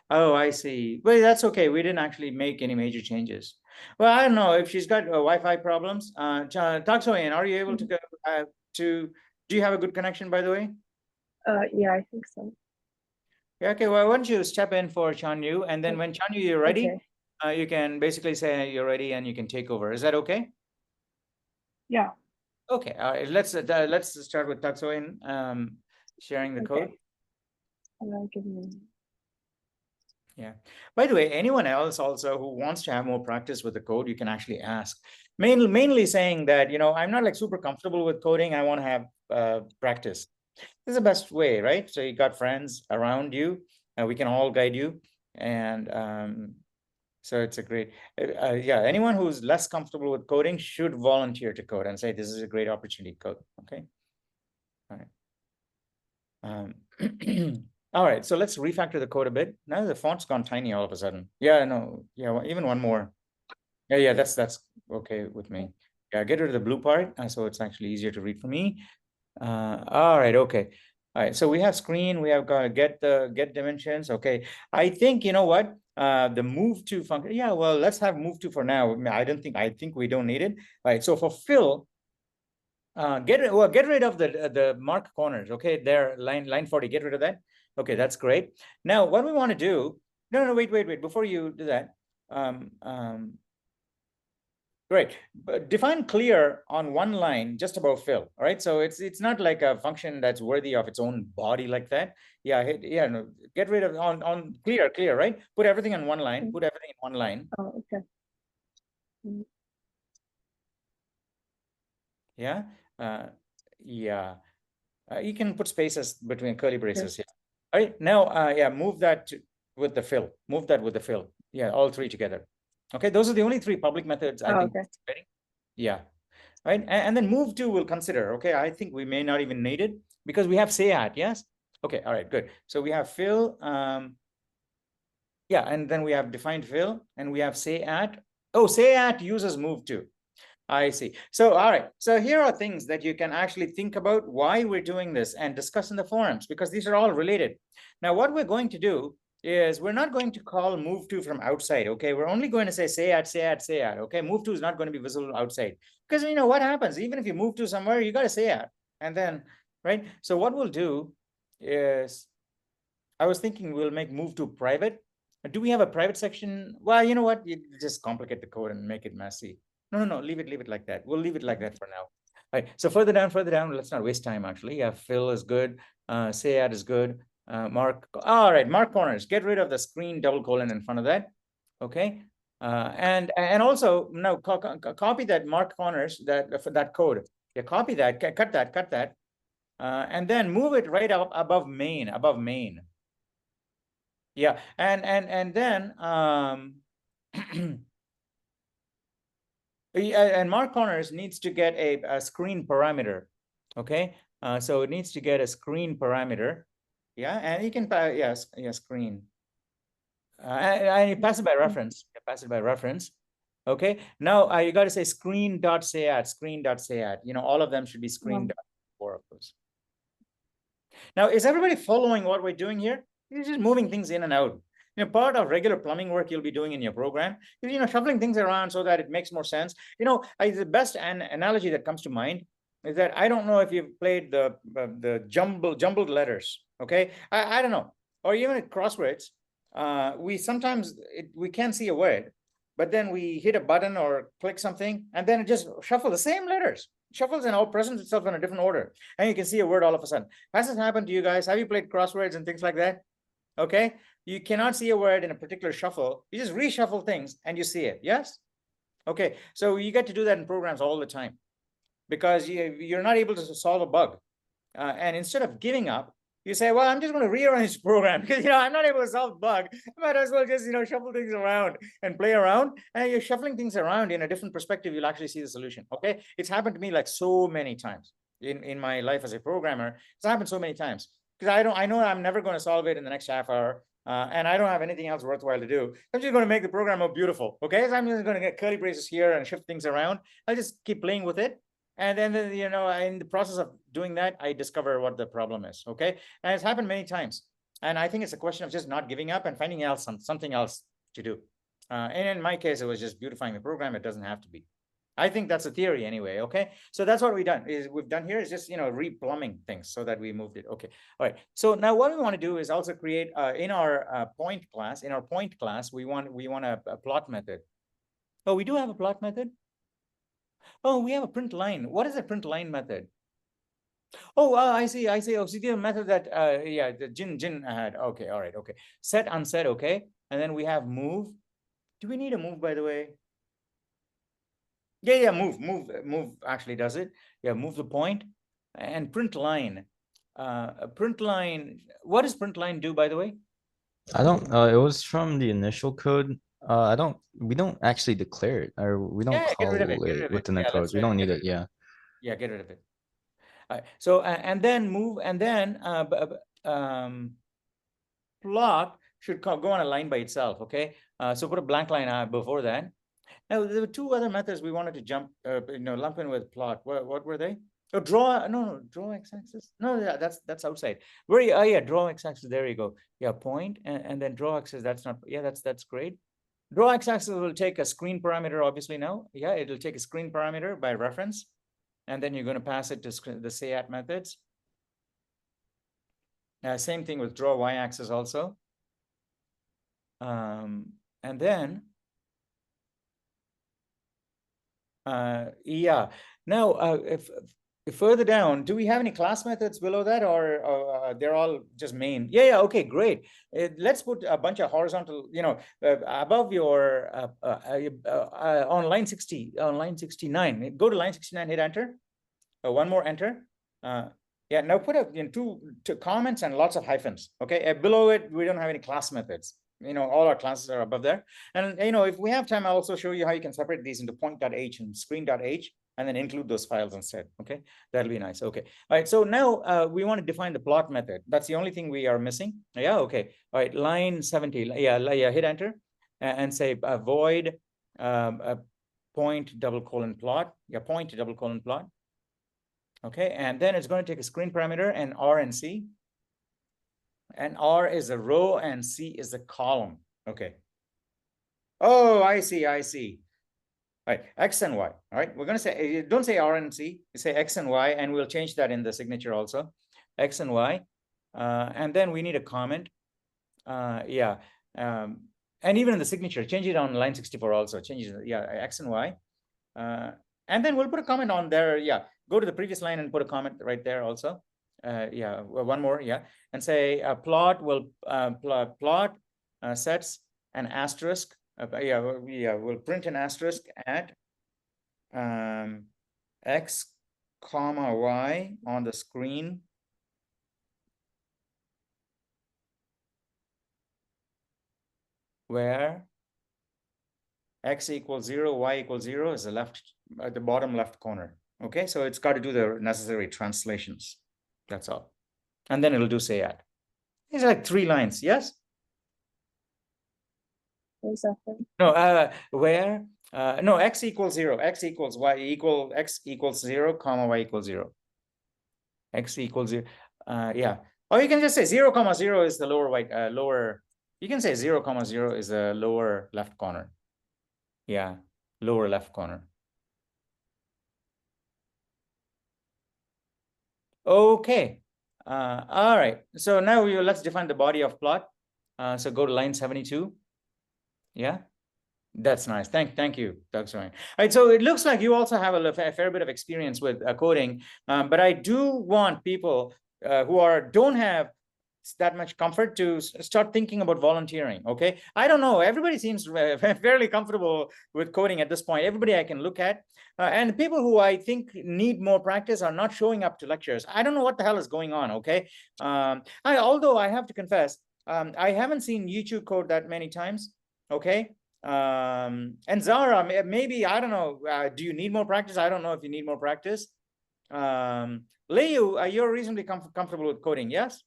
Oh, I see. Well, that's okay. We didn't actually make any major changes. Well, I don't know if she's got Wi-Fi problems. Taksoyan, are you able to go do you have a good connection, by the way? Yeah, I think so. Yeah, okay, well, why don't you step in for Chanyu, and then when Chanyu, you're ready, Okay. you can basically say you're ready and you can take over. Is that okay? Yeah. Okay, let's start with Tatsuin sharing the code. Give me. Yeah. By the way, anyone else also who wants to have more practice with the code, you can actually ask. Mainly saying that, you know, I'm not like super comfortable with coding. I want to have practice. This is the best way, right? So you got friends around you, and we can all guide you. And so it's a great, yeah, anyone who's less comfortable with coding should volunteer to code and say, this is a great opportunity to code, okay? All right. All right, so let's refactor the code a bit. Now the font's gone tiny all of a sudden. Yeah, no, yeah, well, even one more. Yeah, that's okay with me. Yeah, get rid of the blue part, so it's actually easier to read for me. All right, okay. All right, so we have screen, we have got get dimensions. Okay, I think, you know what? The move to function. Yeah, well, let's have move to for now. I think we don't need it. All right, so for fill, get rid of the mark corners. Okay, there, line 40, get rid of that. Okay, that's great. Now, what we want to do, no, wait, before you do that, great. But define clear on one line just above fill. All right. So it's not like a function that's worthy of its own body like that. Yeah. No, get rid of on clear, right? Put everything on one line. Put everything in one line. Oh, okay. Yeah. Yeah. You can put spaces between curly braces. Yeah. All right. Now, yeah, move that with the fill. Move that with the fill. Yeah. All three together. Okay. Those are the only three public methods I think. Okay. Yeah. Right, and then move to we'll consider. Okay, I think we may not even need it because we have say at. Yes. Okay. All right. Good. So we have fill. Yeah, and then we have defined fill, and we have say at. Oh, say at uses move to. I see. So all right. So here are things that you can actually think about why we're doing this and discuss in the forums, because these are all related. Now, what we're going to do is we're not going to call move to from outside. Okay, we're only going to say at. Okay, move to is not going to be visible outside, because you know what happens even if you move to somewhere, you got to say at, and then right. So what we'll do is, I was thinking we'll make move to private. Do we have a private section? Well, you know what, you just complicate the code and make it messy. No, leave it like that. We'll leave it like that for now. All right, so further down, let's not waste time actually. Yeah, fill is good, say at is good. Mark, all right, mark corners, get rid of the screen double colon in front of that. Okay, and also now copy that mark corners, that code. Yeah, copy that, cut that, and then move it right up above main. Yeah, and then and mark corners needs to get a screen parameter. Okay, so it needs to get a screen parameter. Yeah, and you can screen. And you pass it by reference. You pass it by reference. Okay, now you got to say screen.sayat. You know, all of them should be screen. Four of those. Now, is everybody following what we're doing here? You're just moving things in and out. You know, part of regular plumbing work you'll be doing in your program is, you know, shuffling things around so that it makes more sense. You know, the best analogy that comes to mind is that I don't know if you've played the jumbled letters. Okay, I don't know, or even at crosswords, we sometimes we can't see a word, but then we hit a button or click something, and then it just shuffles the same letters. Shuffles and all presents itself in a different order, and you can see a word all of a sudden. Has this happened to you guys? Have you played crosswords and things like that? Okay, you cannot see a word in a particular shuffle. You just reshuffle things and you see it. Yes. Okay, so you get to do that in programs all the time because you're not able to solve a bug, and instead of giving up, you say, well, I'm just going to rearrange the program because, you know, I'm not able to solve the bug. I might as well just, you know, shuffle things around and play around. And you're shuffling things around in a different perspective, you'll actually see the solution. Okay, it's happened to me like so many times in my life as a programmer. It's happened so many times because I know I'm never going to solve it in the next half hour. And I don't have anything else worthwhile to do. I'm just going to make the program more beautiful. Okay, so I'm just going to get curly braces here and shift things around. I'll just keep playing with it. And then, you know, in the process of doing that, I discover what the problem is. Okay, and it's happened many times. And I think it's a question of just not giving up and finding something else to do. And in my case, it was just beautifying the program. It doesn't have to be. I think that's a theory anyway. Okay, so that's what we've done here is just, you know, replumbing things so that we moved it. Okay, all right. So now what we want to do is also create in our point class. In our point class, we want a plot method. Oh, we do have a plot method. Oh, we have a print line. What is a print line method? Oh, I see. Oh, so the method that yeah, the Jin had. Okay, all right, okay. Set unset, okay, and then we have move. Do we need a move, by the way? Yeah, move actually does it. Yeah, move the point and print line. Print line. What does print line do, by the way? I don't. It was from the initial code. We don't actually declare it, or we don't Yeah, get call rid of it. Get rid it of it. within the Yeah, code. let's We don't get need rid it. of Yeah. Yeah, get rid of it. All right. So and then move and then plot should go on a line by itself. Okay. So put a blank line before that. Now there were two other methods we wanted to jump, you know, lump in with plot. What were they? Oh, draw. No, draw x-axis. No, yeah, that's outside. Where you? Oh, yeah, draw x-axis. There you go. Yeah, point and then draw axis. That's not. Yeah, that's great. Draw x-axis will take a screen parameter. Obviously now. Yeah, it'll take a screen parameter by reference, and then you're going to pass it to the sayat methods. Same thing with draw y-axis also. And then. Yeah. Now, if further down, do we have any class methods below that, or they're all just main? Yeah. Okay, great. Let's put a bunch of horizontal, you know, above your on line 60, on line 69. Go to line 69, hit enter. One more enter. Yeah. Now put two comments and lots of hyphens. Okay. Below it, we don't have any class methods. You know, all our classes are above there. And, you know, if we have time, I'll also show you how you can separate these into point.h and screen.h and then include those files instead. Okay, that'll be nice. Okay, all right. So now we want to define the plot method. That's the only thing we are missing. Yeah, okay. All right, line 70. Yeah, hit enter and say void point double colon plot. Yeah, point double colon plot. Okay, and then it's going to take a screen parameter and R and C. And R is a row and C is a column. Okay. Oh, I see. All right, X and Y. All right, we're going to say, don't say R and C, you say X and Y, and we'll change that in the signature also. X and Y. And then we need a comment. Yeah. And even in the signature, change it on line 64 also. Change it, yeah, X and Y. And then we'll put a comment on there. Yeah, go to the previous line and put a comment right there also. Yeah, one more, yeah, and say plot will plot sets an asterisk. We'll print an asterisk at x comma y on the screen where x equals 0, y equals 0 is the left at the bottom left corner. Okay, so it's got to do the necessary translations. That's all. And then it'll do sayat. It's like 3 lines, yes? Exactly. No, where? No, x equals 0, x equals y equal x equals 0, comma y equals 0. X equals 0. Yeah. Or you can just say 0, comma 0 is the lower right, lower. You can say 0, comma 0 is the lower left corner. Yeah, lower left corner. Okay. All right. So now let's define the body of plot. So go to line 72. Yeah, that's nice. Thank you, Dr. All right. So it looks like you also have a fair bit of experience with coding, but I do want people who don't have that much comfort to start thinking about volunteering. Okay, I don't know, everybody seems fairly comfortable with coding at this point. Everybody I can look at, and people who I think need more practice are not showing up to lectures. I don't know what the hell is going on. Okay, although I have to confess, I haven't seen YouTube code that many times. Okay, and Zara, maybe, I don't know, do you need more practice? I don't know if you need more practice. Leo, you're reasonably comfortable with coding, yes?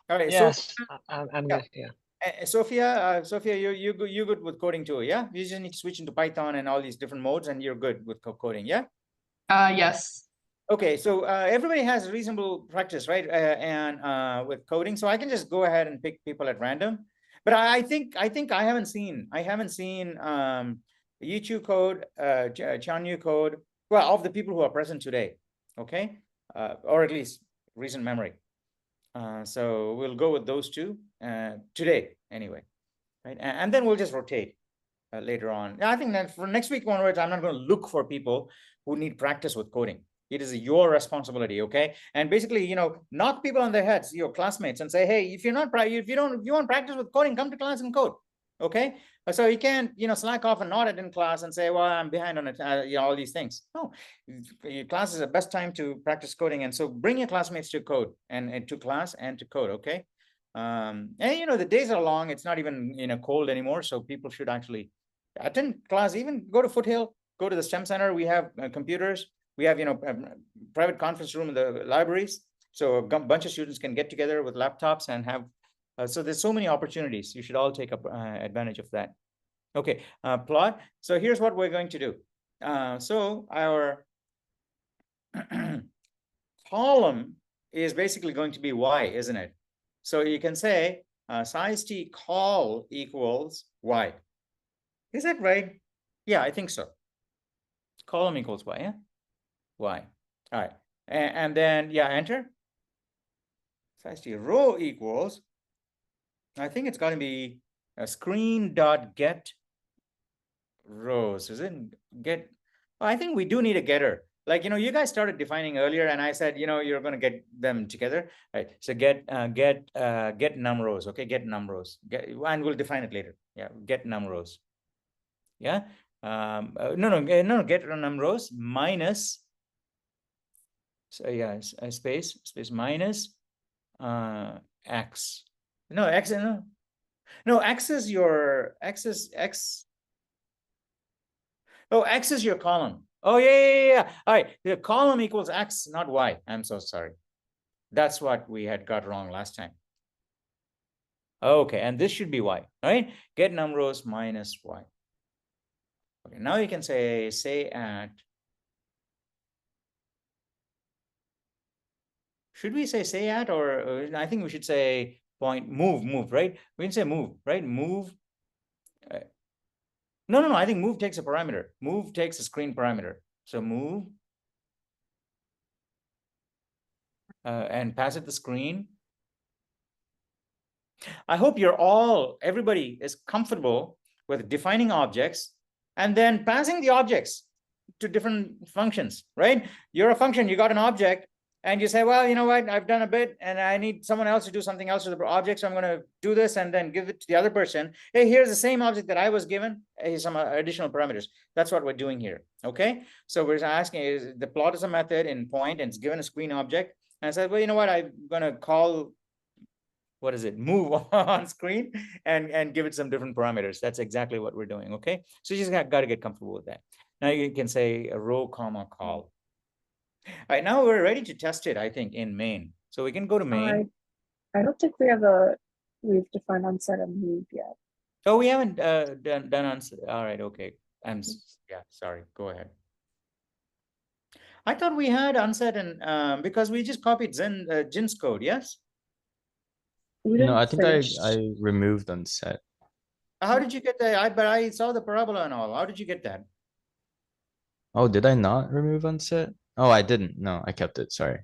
All right. Yes, So, I'm yeah. good. Yeah. Sophia, you good with coding too, yeah? You just need to switch into Python and all these different modes, and you're good with coding, yeah? Yes. Okay, so everybody has reasonable practice, right? And with coding, so I can just go ahead and pick people at random. But I think I haven't seen Yichu code, Chanyu code, well, of the people who are present today, okay, or at least recent memory. So we'll go with those two today anyway, right? And then we'll just rotate later on. I think that for next week onwards, I'm not going to look for people who need practice with coding. It is your responsibility, okay? And basically, you know, knock people on their heads, your classmates, and say, hey, if you want practice with coding, come to class and code, okay? So you can't, you know, slack off and nod it in class and say, well, I'm behind on it, you know, all these things. No, your class is the best time to practice coding, and so bring your classmates to code and to class and to code, okay? And you know, the days are long. It's not even, you know, cold anymore, so people should actually attend class. Even go to Foothill, go to the STEM center. We have computers. We have, you know, private conference room in the libraries. So a bunch of students can get together with laptops and have, so there's so many opportunities. You should all take up advantage of that. Okay, plot. So here's what we're going to do. So our column is basically going to be y, isn't it? So you can say size t col equals y. Is that right? Yeah, I think so. Column equals y, yeah? Y. All right. And then, yeah, enter. Size t row equals, I think it's going to be a screen dot get rows. Is it get? Oh, I think we do need a getter. Like, you know, you guys started defining earlier, and I said, you know, you're going to get them together, right? So get num rows, okay? Get num rows, and we'll define it later. Yeah, get num rows. Yeah. No, get num rows minus. So yeah, space minus x. No, x, no, x is your x. Oh, x is your column. Oh, yeah. All right, the column equals x, not y. I'm so sorry. That's what we had got wrong last time. Okay, and this should be y, all right? Get num rows minus y. Okay, now you can say at. Should we say at, or I think we should say point move, right? We can say move, right? Move. No, I think move takes a parameter. Move takes a screen parameter. So move and pass it the screen. I hope everybody is comfortable with defining objects and then passing the objects to different functions, right? You're a function, you got an object, and you say, well, you know what, I've done a bit and I need someone else to do something else with the object, so I'm going to do this and then give it to the other person. Hey, here's the same object that I was given, here's some additional parameters. That's what we're doing here, okay? So we're asking, is the plot is a method in point, and it's given a screen object. And I said, well, you know what, I'm going to call, what is it, move on screen and give it some different parameters. That's exactly what we're doing, okay? So you just got to get comfortable with that. Now you can say a row, comma, call. All right, now we're ready to test it, I think, in main. So we can go to main. I don't think we've defined onset and move yet. Oh, we haven't done onset. All right, okay. Yeah, sorry, go ahead. I thought we had onset and because we just copied Jin's code, yes? No, I think I removed unset. How did you get that? But I saw the parabola and all. How did you get that? Oh, did I not remove unset? Oh, I didn't. No, I kept it. Sorry.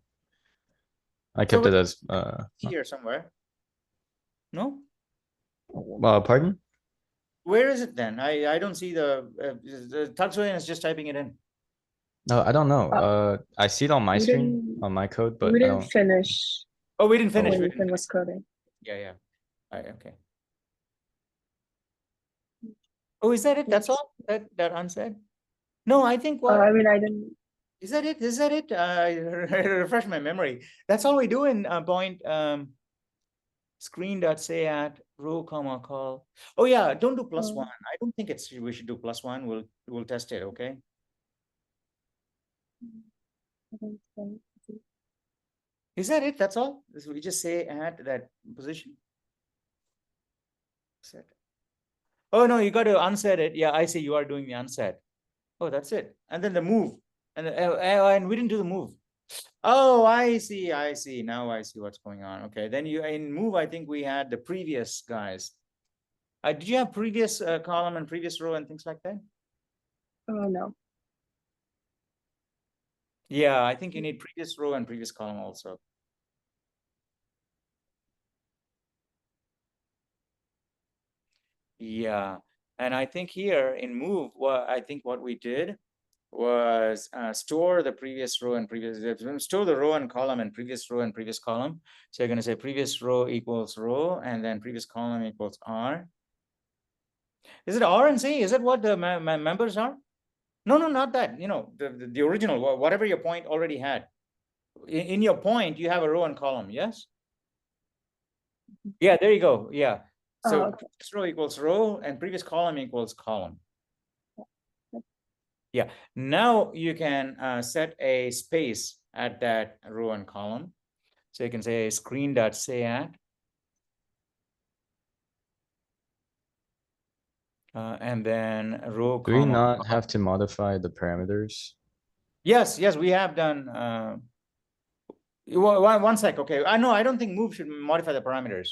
I kept it as here somewhere. No? Pardon? Where is it then? I don't see the Tatsuyan is just typing it in. No, I don't know. I see it on my screen, on my code, but we didn't finish. Oh, we didn't finish. When Ethan was coding. Yeah. All right, okay. Oh, is that it? That's all? That unsaid? No, I think what I mean, I didn't. Is that it? Is that it? I refresh my memory. That's all we do in point screen dot say at row, comma, call. Oh yeah, don't do +1. I don't think we should do +1. We'll test it, okay? Is that it? That's all? We just say at that position. Set. Oh no, you got to unset it. Yeah, I see you are doing the unset. Oh, that's it. And then the move. And we didn't do the move. Oh, I see. Now I see what's going on. Okay, then in move, I think we had the previous guys. Did you have previous column and previous row and things like that? Oh, no. Yeah, I think you need previous row and previous column also. Yeah, and I think here in move, I think what we did was store the previous row and previous, store the row and column and previous row and previous column. So you're going to say previous row equals row and then previous column equals R. Is it R and C? Is it what the members are? No, not that. You know, the original, whatever your point already had. In your point, you have a row and column. Yes. Yeah, there you go. Yeah. So okay. previous row equals row and previous column equals column. Yeah. Now you can set a space at that row and column. So you can say screen.sayAt. And then row. Do we not have to modify the parameters? Yes, we have done. One sec. Okay. I know. I don't think move should modify the parameters.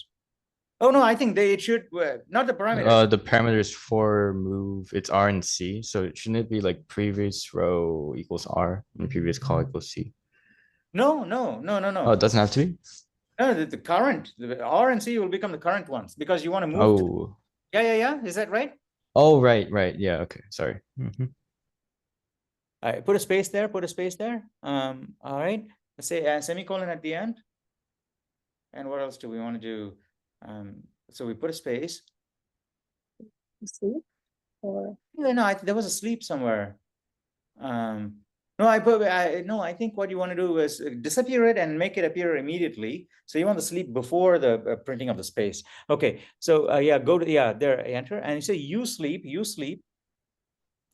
Oh no, I think it should not the parameters. The parameters for move, it's R and C. So shouldn't it be like previous row equals R and previous call equals C? No. Oh, it doesn't have to be? No, the current, the R and C will become the current ones because you want to move. Oh. Yeah. Is that right? Oh, right. Yeah. Okay. Sorry. I put a space there. All right. Let's say a semicolon at the end. And what else do we want to do? So we put a space. Sleep or Yeah, no, there was a sleep somewhere. No, I think what you want to do is disappear it and make it appear immediately. So you want the sleep before the printing of the space. Okay, so yeah, go to there, enter, and you say you sleep,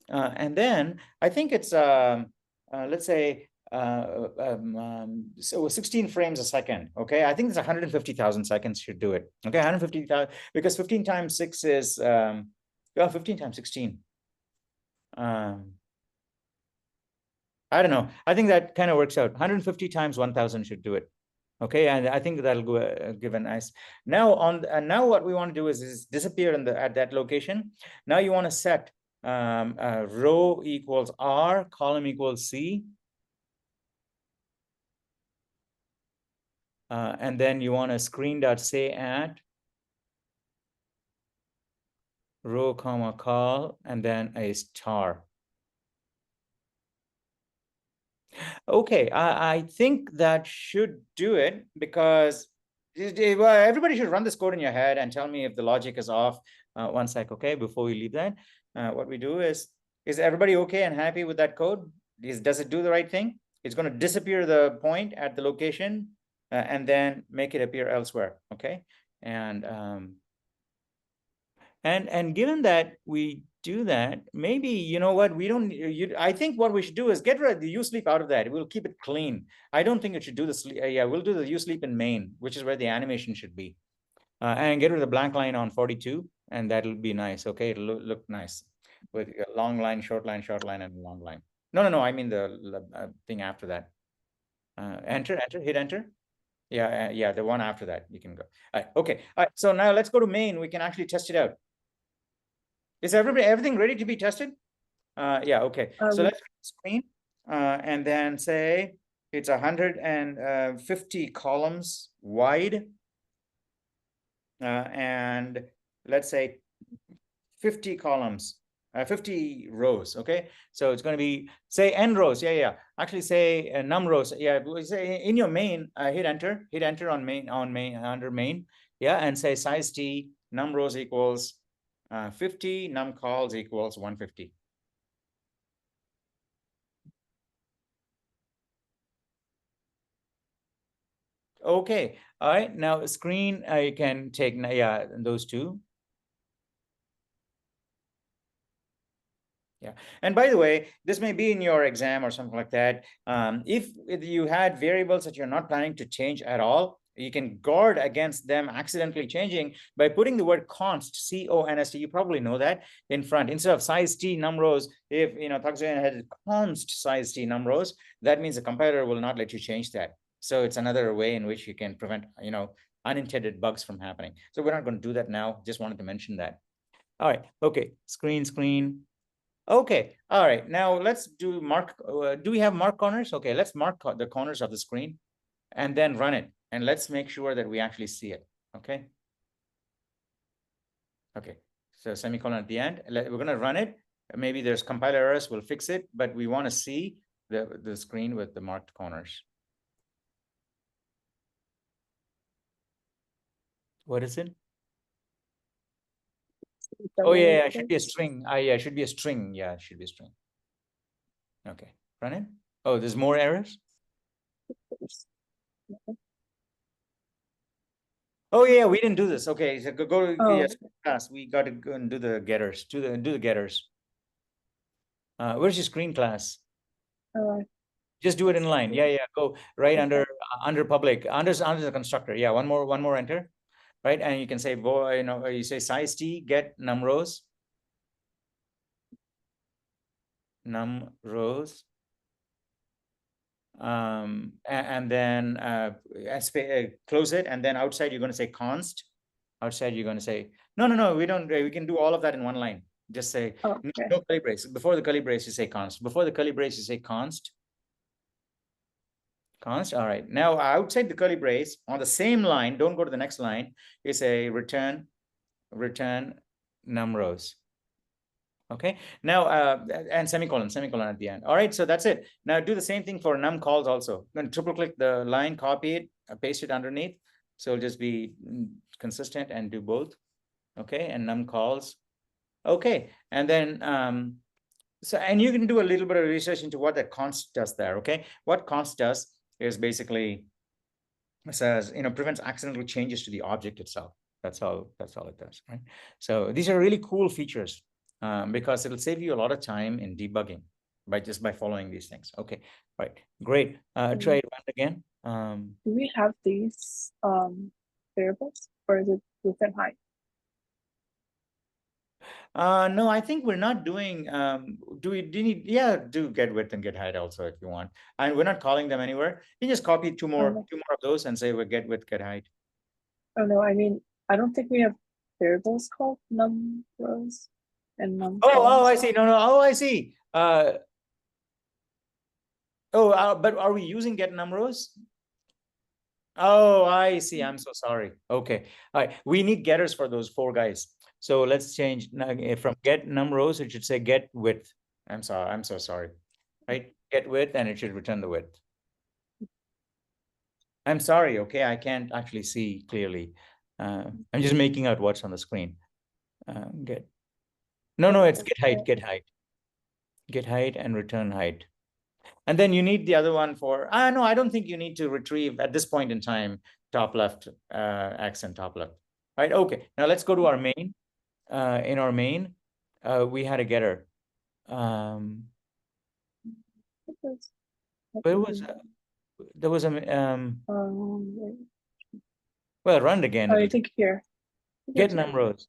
and then I think it's let's say so 16 frames a second. Okay, I think it's 150,000 seconds should do it. Okay, 150,000 because 15 times 6 is 15 times 16. I don't know. I think that kind of works out. 150 times 1,000 should do it. Okay, and I think that'll go give a nice. Now now what we want to do is disappear at that location. Now you want to set row equals R, column equals C. And then you want to screen.sayAt row comma call and then a star. Okay, I think that should do it because everybody should run this code in your head and tell me if the logic is off. One sec, okay, before we leave that. What we do is everybody okay and happy with that code? Does it do the right thing? It's going to disappear the point at the location and then make it appear elsewhere, okay? And given that we do that, maybe, you know what, we don't, I think what we should do is get rid of the uSleep out of that. We'll keep it clean. I don't think it should do the sleep. Yeah, we'll do the uSleep in main, which is where the animation should be. And get rid of the blank line on 42, and that'll be nice. Okay, it'll look nice with a long line, short line, and a long line. No, I mean the thing after that. Enter, hit enter. Yeah, the one after that, you can go. All right, okay. All right, so now let's go to main. We can actually test it out. Is everything ready to be tested? Yeah, okay. So let's screen and then say it's 150 columns wide. And let's say 50 columns, 50 rows. Okay, so it's going to be say n rows. Yeah. Actually, say num rows. Yeah, we say in your main, hit enter on main under main. Yeah, and say size t num rows equals 50, num calls equals 150. Okay, all right. Now screen, you can take those two. Yeah, and by the way, this may be in your exam or something like that. If you had variables that you're not planning to change at all, you can guard against them accidentally changing by putting the word const, C-O-N-S-T. You probably know that in front. Instead of size t num rows, if Thuxoyan had const size t num rows, that means the compiler will not let you change that. So it's another way in which you can prevent unintended bugs from happening. So we're not going to do that now. Just wanted to mention that. All right. Okay. Screen. Okay. All right. Now let's do mark. Do we have mark corners? Okay. Let's mark the corners of the screen and then run it. And let's make sure that we actually see it. Okay. Okay. So semicolon at the end. We're going to run it. Maybe there's compiler errors. We'll fix it, but we want to see the screen with the marked corners. What is it? Oh yeah, it should be a string. Yeah, it should be a string. Yeah, it should be a string. Okay, run it. Oh, there's more errors. Oh yeah, we didn't do this. Okay, so go to yes, class. We got to go and do the getters. Do the getters. Where's your screen class? Just do it in line. Yeah, go right under public, under the constructor. Yeah, one more enter. Right, and you can say, boy, you say size t get num rows. And then close it, and then outside you're going to say const. Outside you're going to say no, we don't. We can do all of that in one line. Just say no curly brace. Before the curly brace you say const. Before the curly brace you say const. All right, now outside the curly brace on the same line, don't go to the next line, you say return num rows. Okay, now and semicolon at the end. All right, so that's it. Now do the same thing for num calls also. Then triple click the line, copy it, paste it underneath. So it'll just be consistent and do both. Okay, and num calls. Okay, and then so, and you can do a little bit of research into what that const does there. Okay, what const does is basically says, prevents accidental changes to the object itself. That's all it does, right? So these are really cool features because it'll save you a lot of time in debugging by following these things. Okay, right, great. Try it again. Do we have these variables, or is it within height? No, I think we're not doing. Do you need? Yeah, do get width and get height also if you want. And we're not calling them anywhere. You just copy two more of those and say we get width, get height. Oh no, I mean, I don't think we have variables called num rows and num. Oh, I see. No. Oh, I see. But are we using get num rows? Oh, I see. I'm so sorry. Okay. All right. We need getters for those 4 guys. So let's change from get num rows. It should say get width. I'm so sorry. Right. Get width, and it should return the width. I'm sorry. Okay. I can't actually see clearly. I'm just making out what's on the screen. Get. No, it's get height, get height and return height. And then you need the other one for, no, I don't think you need to retrieve at this point in time, top left, X and top left. Right, okay. Now let's go to our main. In our main, we had a getter. Where was there was a well, run it again. I think here. Get num rows.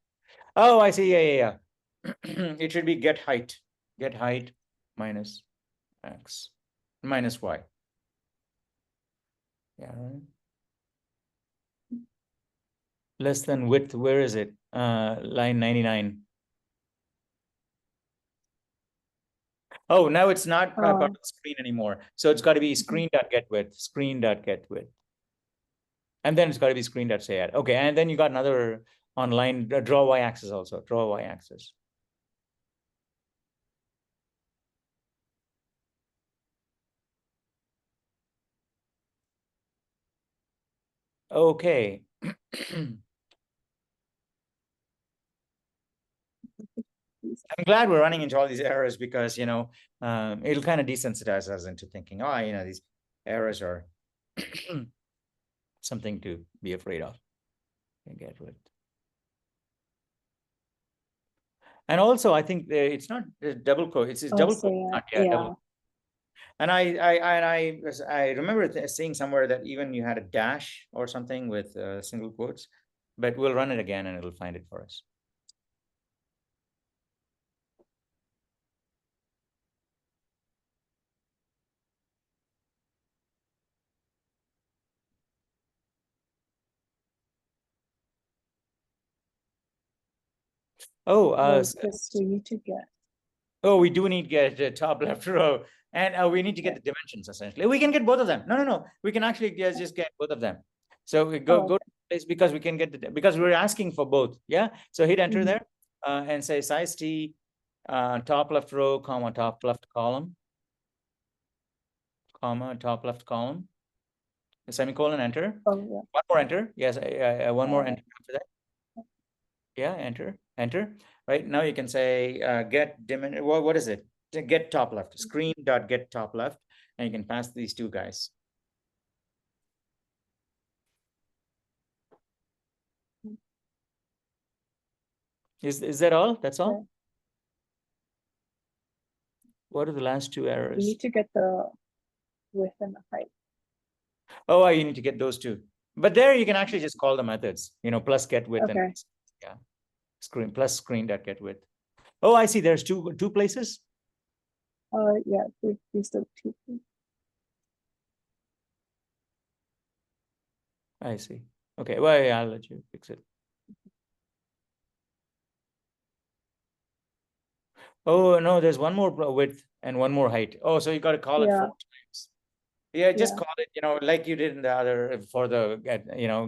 Oh, I see. Yeah. It should be get height minus X minus Y. Yeah, right. Less than width. Where is it? Line 99. Oh, now it's not part of the screen anymore. So it's got to be screen.getWidth, screen.getWidth. And then it's got to be screen.sayAdd. Okay, and then you got another online draw y-axis also, draw y-axis. Okay. I'm glad we're running into all these errors because, it'll kind of desensitize us into thinking, these errors are something to be afraid of. Get with. And also, I think it's not double quote. It's double quote. Double. And I remember seeing somewhere that even you had a dash or something with single quotes, but we'll run it again and it'll find it for us. Oh, because we need to get. oh, we do need to get the top left row, and we need to get the dimensions essentially. We can get both of them. No. We can actually just get both of them. So we go to place because we can get because we're asking for both. Yeah. So hit enter there, and say size T, top left row, comma top left column, comma top left column, semicolon, enter. Oh yeah. One more enter. Yes, one more enter after that. Yeah, enter. Right now you can say get dimension. What is it? Get top left. Screen dot get top left, and you can pass these two guys. Is that all? That's all? Yeah. What are the last two errors? We need to get the width and the height. Oh, you need to get those two. But there you can actually just call the methods, plus get width and yeah. Screen dot get width. Oh, I see. There's two places. Yeah, these the two. I see. Okay, well, yeah, I'll let you fix it. Oh no, there's one more width and one more height. Oh, so you got to call it 4 times. Yeah, just call it, like you did in the other for the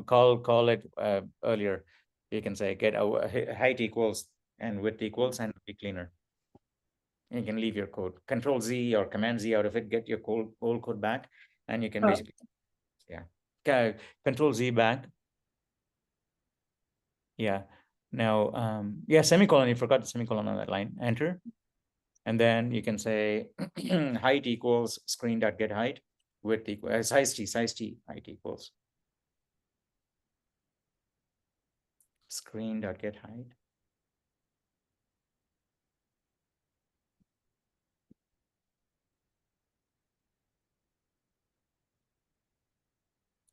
call it earlier. You can say get height equals and width equals and be cleaner. You can leave your code. Control Z or Command Z out of it, get your whole code back, and you can basically, Control Z back. Yeah. Now, semicolon. You forgot the semicolon on that line. Enter, and then you can say height equals screen dot get height, width equals size T height equals screen dot get height.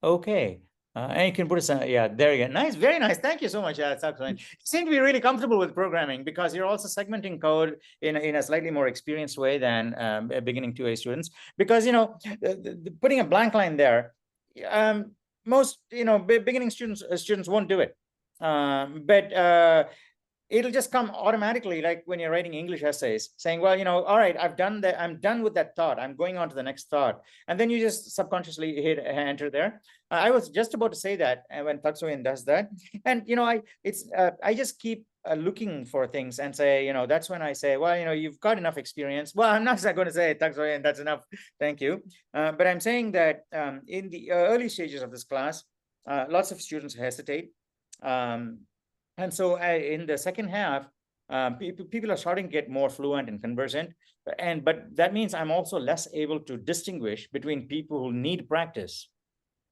Okay. And you can put it, there you go. Nice, very nice. Thank you so much. You seem to be really comfortable with programming because you're also segmenting code in a slightly more experienced way than beginning 2A students. Because, putting a blank line there, most, beginning students won't do it. But it'll just come automatically, like when you're writing English essays, saying, well, all right, I'm done with that thought. I'm going on to the next thought. And then you just subconsciously hit enter there. I was just about to say that when Thuxoyan does that. And, I just keep looking for things and say, that's when I say, well, you've got enough experience. Well, I'm not going to say, Thuxoyan, that's enough. Thank you. But I'm saying that in the early stages of this class, lots of students hesitate. And so in the second half, people are starting to get more fluent and conversant. But that means I'm also less able to distinguish between people who need practice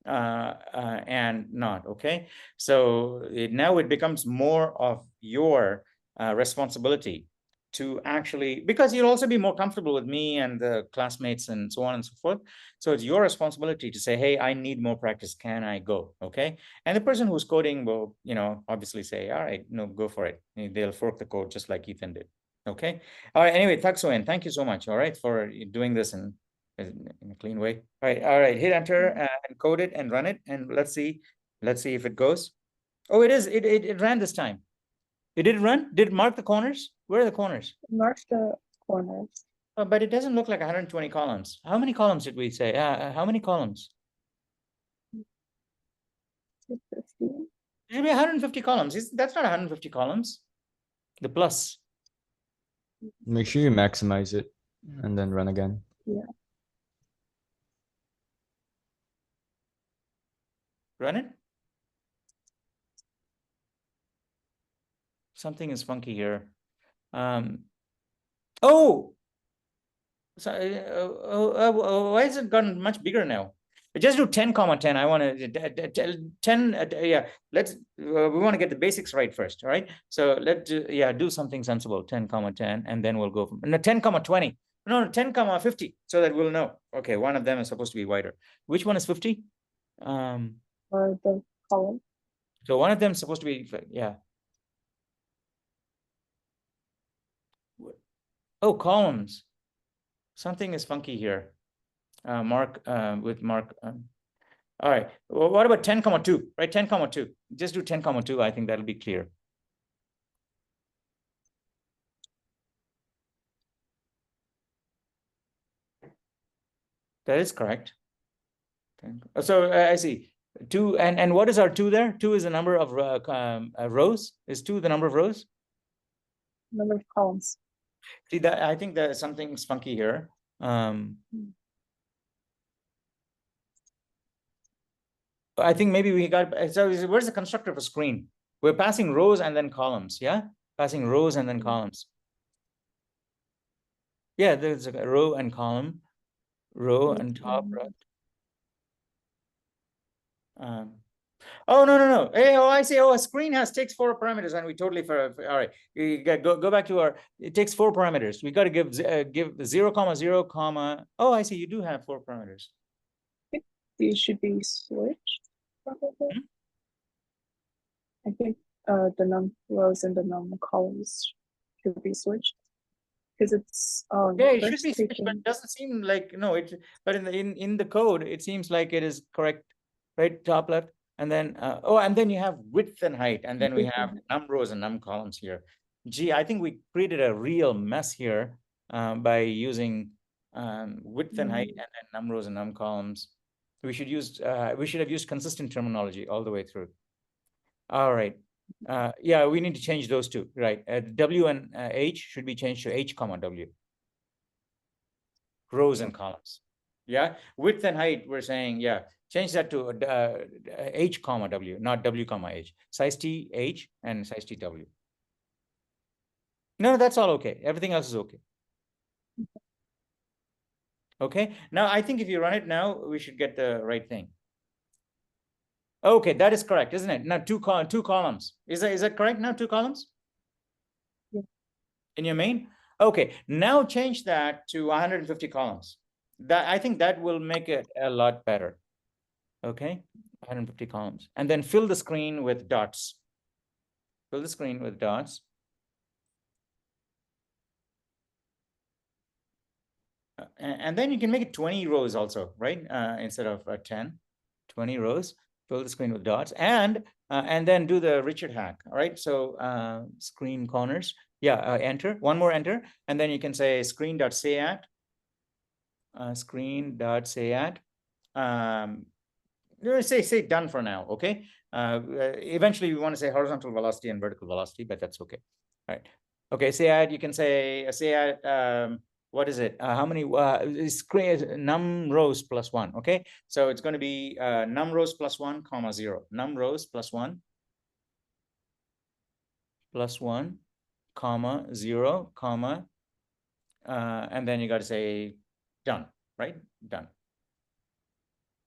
and not. Okay. So now it becomes more of your responsibility to actually, because you'll also be more comfortable with me and the classmates and so on and so forth. So it's your responsibility to say, hey, I need more practice. Can I go? Okay. And the person who's coding will, obviously say, all right, no, go for it. They'll fork the code just like Ethan did. Okay. All right. Anyway, Thuxoyan, thank you so much. All right. For doing this in a clean way. All right. Hit enter and code it and run it. And let's see if it goes. Oh, it is. It ran this time. Did it run? Did it mark the corners? Where are the corners? Mark the corners. Oh, but it doesn't look like 120 columns. How many columns did we say? How many columns? 50. It should be 150 columns. That's not 150 columns. The plus. Make sure you maximize it and then run again. Yeah. Run it. Something is funky here. Oh, so why has it gotten much bigger now? Just do 10,10. I want to 10. Yeah, we want to get the basics right first. All right. So do something sensible. 10,10, and then we'll go from 10,20. No, 10,50, so that we'll know. Okay, one of them is supposed to be wider. Which one is 50? Or the column. So one of them is supposed to be Oh, columns. Something is funky here. Mark. All right. Well, what about 10,2? Right, 10,2. Just do 10,2. I think that'll be clear. That is correct. So I see 2, and what is our 2 there? 2 is the number of rows. Is 2 the number of rows? Number of columns. See that I think there's something funky here. I think maybe we got, so where's the constructor of a screen? We're passing rows and then columns, yeah? Passing rows and then columns. Yeah, there's a row and column, row and top, right? Oh, no. Hey, oh, I see. Oh, a screen takes 4 parameters, and we totally all right. You go back to it takes 4 parameters. We got to give 0, 0, comma. Oh, I see. You do have 4 parameters. These should be switched, probably. I think the num rows and the num columns should be switched. Because it's Yeah, it should be switched, but it doesn't seem like but in the code, it seems like it is correct, right? Top left. And then and then you have width and height, and then we have num rows and num columns here. Gee, I think we created a real mess here by using width and height and then num rows and num columns. We should have used consistent terminology all the way through. All right. Yeah, we need to change those two, right? W and H should be changed to H, comma W. Rows and columns. Yeah, width and height, we're saying, yeah, change that to H, comma W, not W, comma H. Size T, H, and size T, W. No, that's all okay. Everything else is okay. Okay, now I think if you run it now, we should get the right thing. Okay, that is correct, isn't it? Now two columns. Is that correct now? 2 columns? Yeah. In your main? Okay, now change that to 150 columns. I think that will make it a lot better. Okay, 150 columns. And then fill the screen with dots. Fill the screen with dots. And then you can make it 20 rows also, right? Instead of 10, 20 rows. Fill the screen with dots, and then do the Richard hack. All right, so screen corners. Yeah, enter, one more enter, and then you can say screen.sayat. Screen.sayat. Say done for now. Okay. Eventually, we want to say horizontal velocity and vertical velocity, but that's okay. All right. Okay. Sayat. You can say sayat. What is it? How many num rows plus 1? Okay, so it's going to be num rows plus 1, comma 0. Num rows plus 1, comma 0, comma, and then you got to say done, right? Done.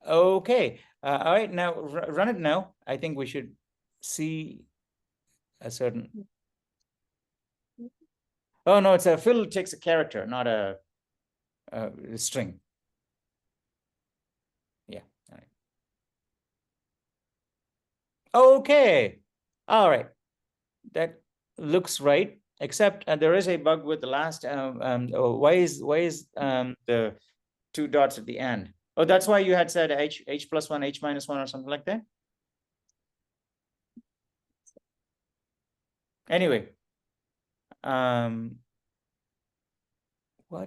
Okay. All right. Now run it now. I think we should see a certain. Oh no, it's a fill takes a character, not a string. Yeah. All right. Okay. All right. That looks right. Except there is a bug with the last. Why is the 2 dots at the end? Oh, that's why you had said H plus 1, H minus 1, or something like that. Anyway,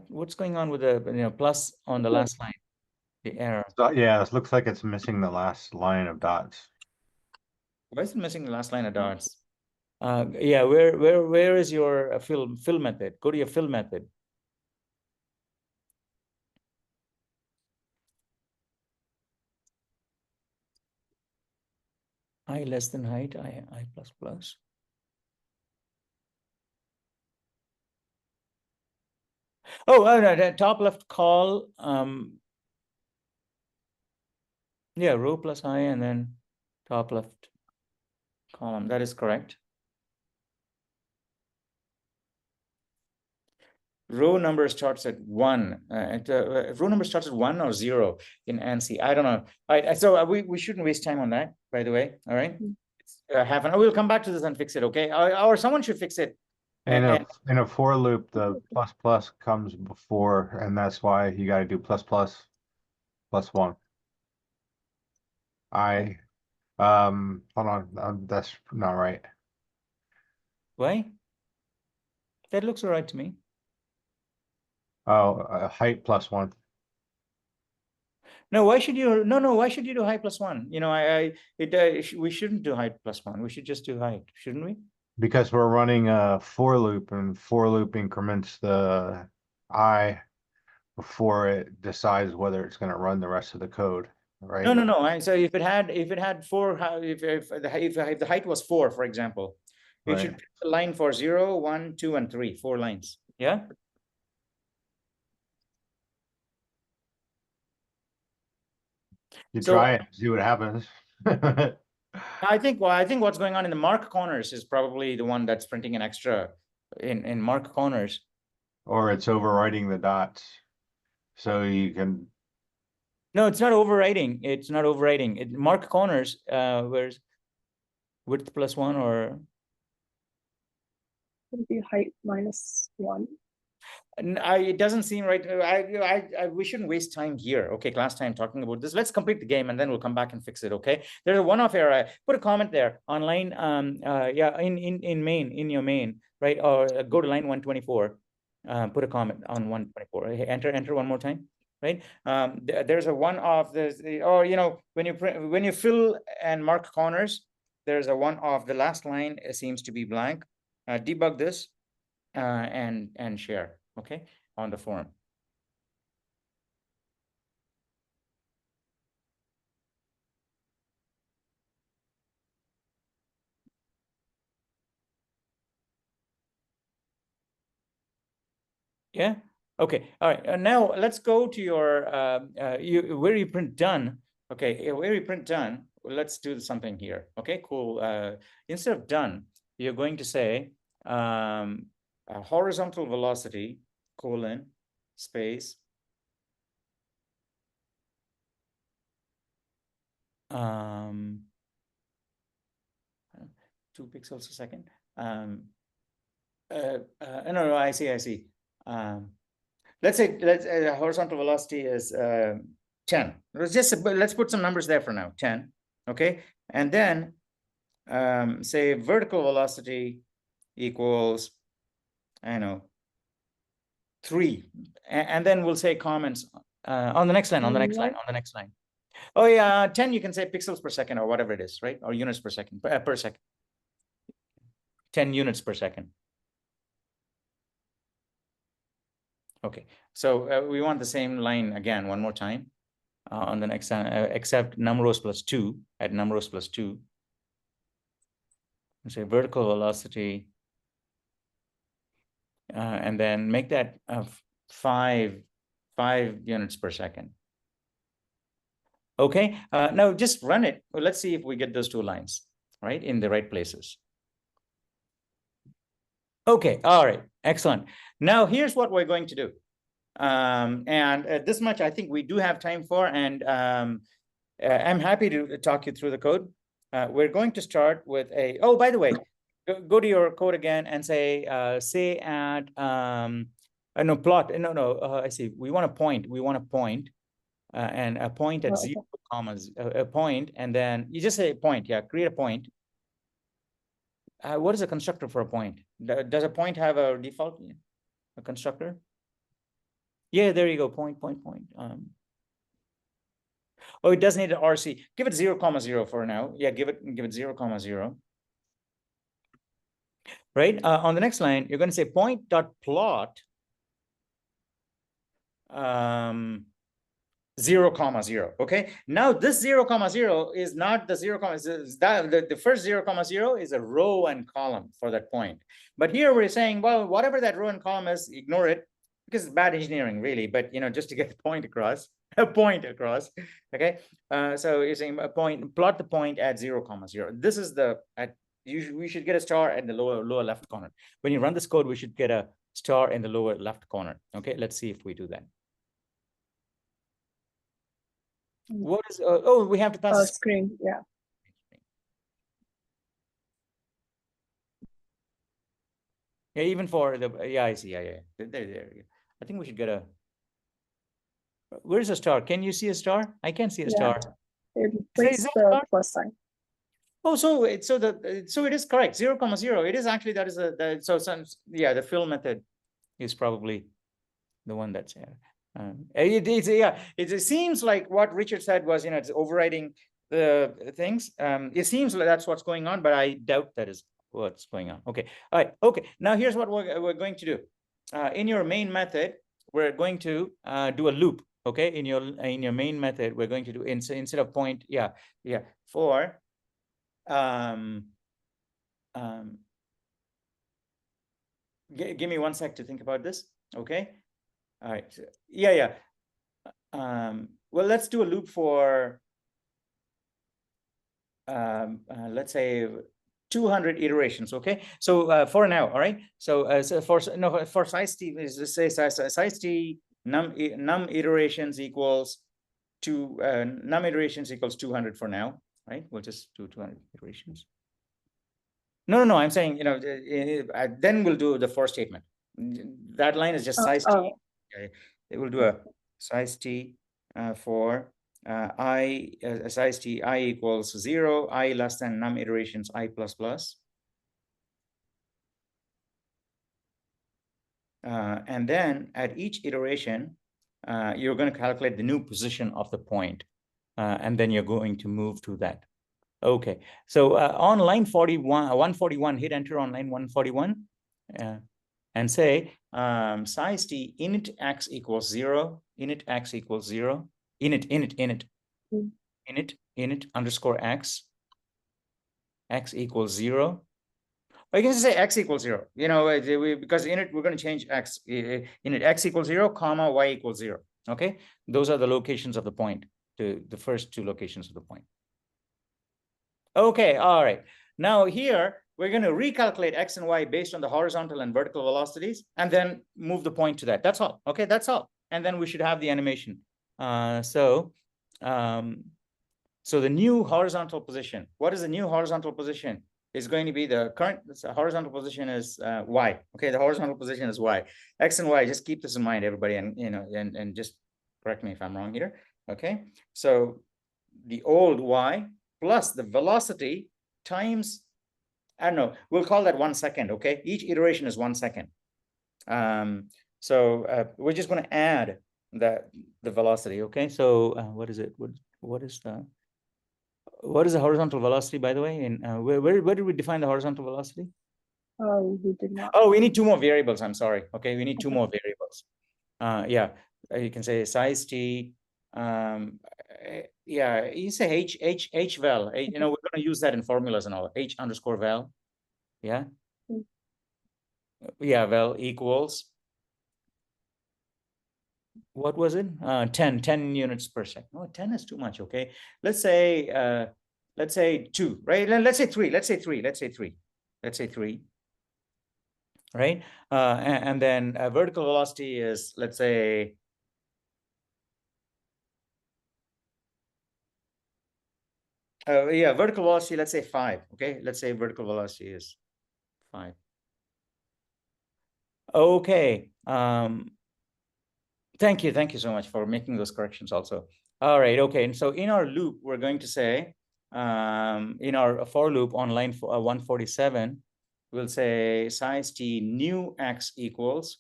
what's going on with the plus on the last line? The error. So, yeah, it looks like it's missing the last line of dots. Why is it missing the last line of dots? Yeah, where is your fill method? Go to your fill method. I less than height, I plus plus. Oh, no, top left call. Yeah, row plus I, and then top left column. That is correct. Row number starts at 1. Row number starts at 1 or 0 in ANSI. I don't know. All right, so we shouldn't waste time on that, by the way. All right. It's, we'll come back to this and fix it. Okay. Or someone should fix it. In a for loop, the plus plus comes before, and that's why you got to do plus plus plus 1. Hold on, that's not right. Why? That looks all right to me. Oh, height plus 1. No, why should you? No. Why should you do height plus 1? You know, we shouldn't do height plus 1. We should just do height, shouldn't we? Because we're running a for loop, and for loop increments the I before it decides whether it's going to run the rest of the code, right? No. So if it had 4, if the height was 4, for example, it Right. should print a line for 0, 1, 2, and 3, 4 lines. Yeah. You So- try it, see what happens. I think what's going on in the mark corners is probably the one that's printing an extra in mark corners. Or it's overwriting the dots. So you can, No, it's not overwriting. It's not overwriting. Mark corners, where's width plus 1 or Would be height minus 1. it doesn't seem right. We shouldn't waste time here. Okay, class time talking about this. Let's complete the game and then we'll come back and fix it. Okay. There's a one-off error. Put a comment there on line. Yeah, in main, in your main, right? Or go to line 124. Put a comment on 124. Enter one more time. Right. There's a one-off. Or you know, when you fill and mark corners, there's a one-off. The last line seems to be blank. Debug this and share. Okay, on the forum. Yeah. Okay. All right. Now let's go to your where you print done. Okay. Where you print done. Let's do something here. Okay. Cool. Instead of done, you're going to say horizontal velocity colon space 2 pixels a second. No, I see. Let's say horizontal velocity is 10. Let's put some numbers there for now. 10. Okay, and then say vertical velocity equals, I don't know, 3, and then we'll say comments on the next line. On the next line. Oh yeah, 10. You can say pixels per second or whatever it is, right? Or units per second. Per second. 10 units per second. Okay, so we want the same line again one more time on the next line, except num rows plus 2 at num rows plus 2. Say vertical velocity, and then make that 5 units per second. Okay, now just run it. Well, let's see if we get those 2 lines right in the right places. Okay, all right, excellent. Now here's what we're going to do. And this much I think we do have time for, and I'm happy to talk you through the code. We're going to start with a, oh, by the way, go to your code again and say add, no, plot, I see, we want a point, and a point at 0 commas, a point, and then you just say point, yeah, create a point. What is a constructor for a point? Does a point have a default, a constructor? Yeah, there you go, point. Oh, it does need an RC. Give it 0, 0 for now. Yeah, give it 0, 0. Right. On the next line, you're going to say point.plot 0, 0. Okay. Now this 0, 0 is not the 0, the first 0, 0 is a row and column for that point. But here we're saying, well, whatever that row and column is, ignore it because it's bad engineering, really. But just to get the point across, Okay. So you're saying a point, plot the point at 0, 0. This is we should get a star at the lower left corner. When you run this code, we should get a star in the lower left corner. Okay, let's see if we do that. What is we have to pass screen, yeah. Yeah, even for the I see, yeah. There. I think we should get a. Where's a star? Can you see a star? I can't see a star. Place the plus sign. Oh, so it is correct. 0, 0. It is actually, that is the fill method is probably the one that's It seems like what Richard said was, it's overriding the things. It seems like that's what's going on, but I doubt that is what's going on. Okay, all right, okay. Now here's what we're going to do. In your main method, we're going to do a loop. Okay, in your main method, we're going to do instead of point, for give me 1 sec to think about this. Okay. All right. So, well, let's do a loop for let's say 200 iterations. Okay. So for now, all right. So for size t, let's say size t num iterations equals num iterations equals 200 for now, right? We'll just do 200 iterations. No, I'm saying, then we'll do the for statement. That line is just size t. Okay. It will do a size t for size t I equals 0, I less than num iterations I plus plus. And then at each iteration, you're going to calculate the new position of the point. And then you're going to move to that. Okay, so on line 141, hit enter on line 141 and say size t init x equals 0, init x equals 0, init underscore x equals 0. Or you can just say x equals 0, because init, we're going to change x, init x equals 0, comma, y equals 0. Okay, those are the locations of the point, the first two locations of the point. Okay, all right. Now here, we're going to recalculate x and y based on the horizontal and vertical velocities, and then move the point to that. That's all. Okay, that's all. And then we should have the animation. So the new horizontal position. What is the new horizontal position? Is going to be the current horizontal position is y. Okay, the horizontal position is y. X and y. Just keep this in mind, everybody, and and just correct me if I'm wrong here. Okay, so the old y plus the velocity times, I don't know, we'll call that 1 second, okay? Each iteration is 1 second. So we're just going to add the velocity, okay? So what is it? What is the horizontal velocity, by the way? And where did we define the horizontal velocity? Oh, we did not. Oh, we need 2 more variables. I'm sorry. Okay, we need 2 more variables. You can say size t. You say h val. We're going to use that in formulas and all. H underscore val. Yeah. Val equals. What was it? 10 units per second. Oh, 10 is too much. Okay. Let's say 2, right? Let's say 3. Let's say 3. Right. And then vertical velocity is, let's say, vertical velocity, let's say 5. Okay, let's say vertical velocity is 5. Okay. Thank you so much for making those corrections also. All right. Okay. And so in our loop, we're going to say, in our for loop on line 147, we'll say size t new x equals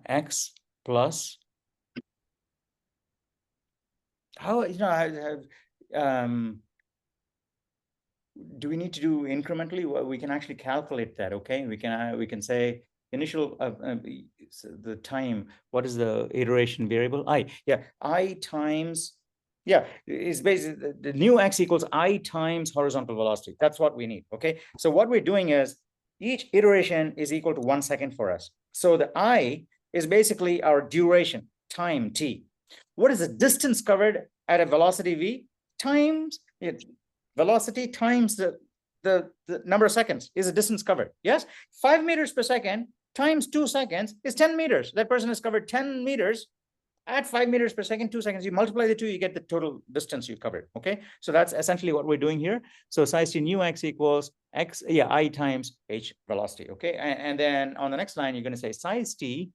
x plus. How, do we need to do incrementally? Well, we can actually calculate that. Okay, we can say initial the time. What is the iteration variable? I times. It's basically the new x equals I times horizontal velocity. That's what we need. Okay, so what we're doing is each iteration is equal to 1 second for us. So the I is basically our duration, time t. What is the distance covered at a velocity v times velocity times the number of seconds is a distance covered. Yes, 5 meters per second times 2 seconds is 10 meters. That person has covered 10 meters at 5 meters per second, 2 seconds. You multiply the two, you get the total distance you've covered. Okay, so that's essentially what we're doing here. So size t new x equals x, I times h velocity. Okay, and then on the next line, you're going to say size t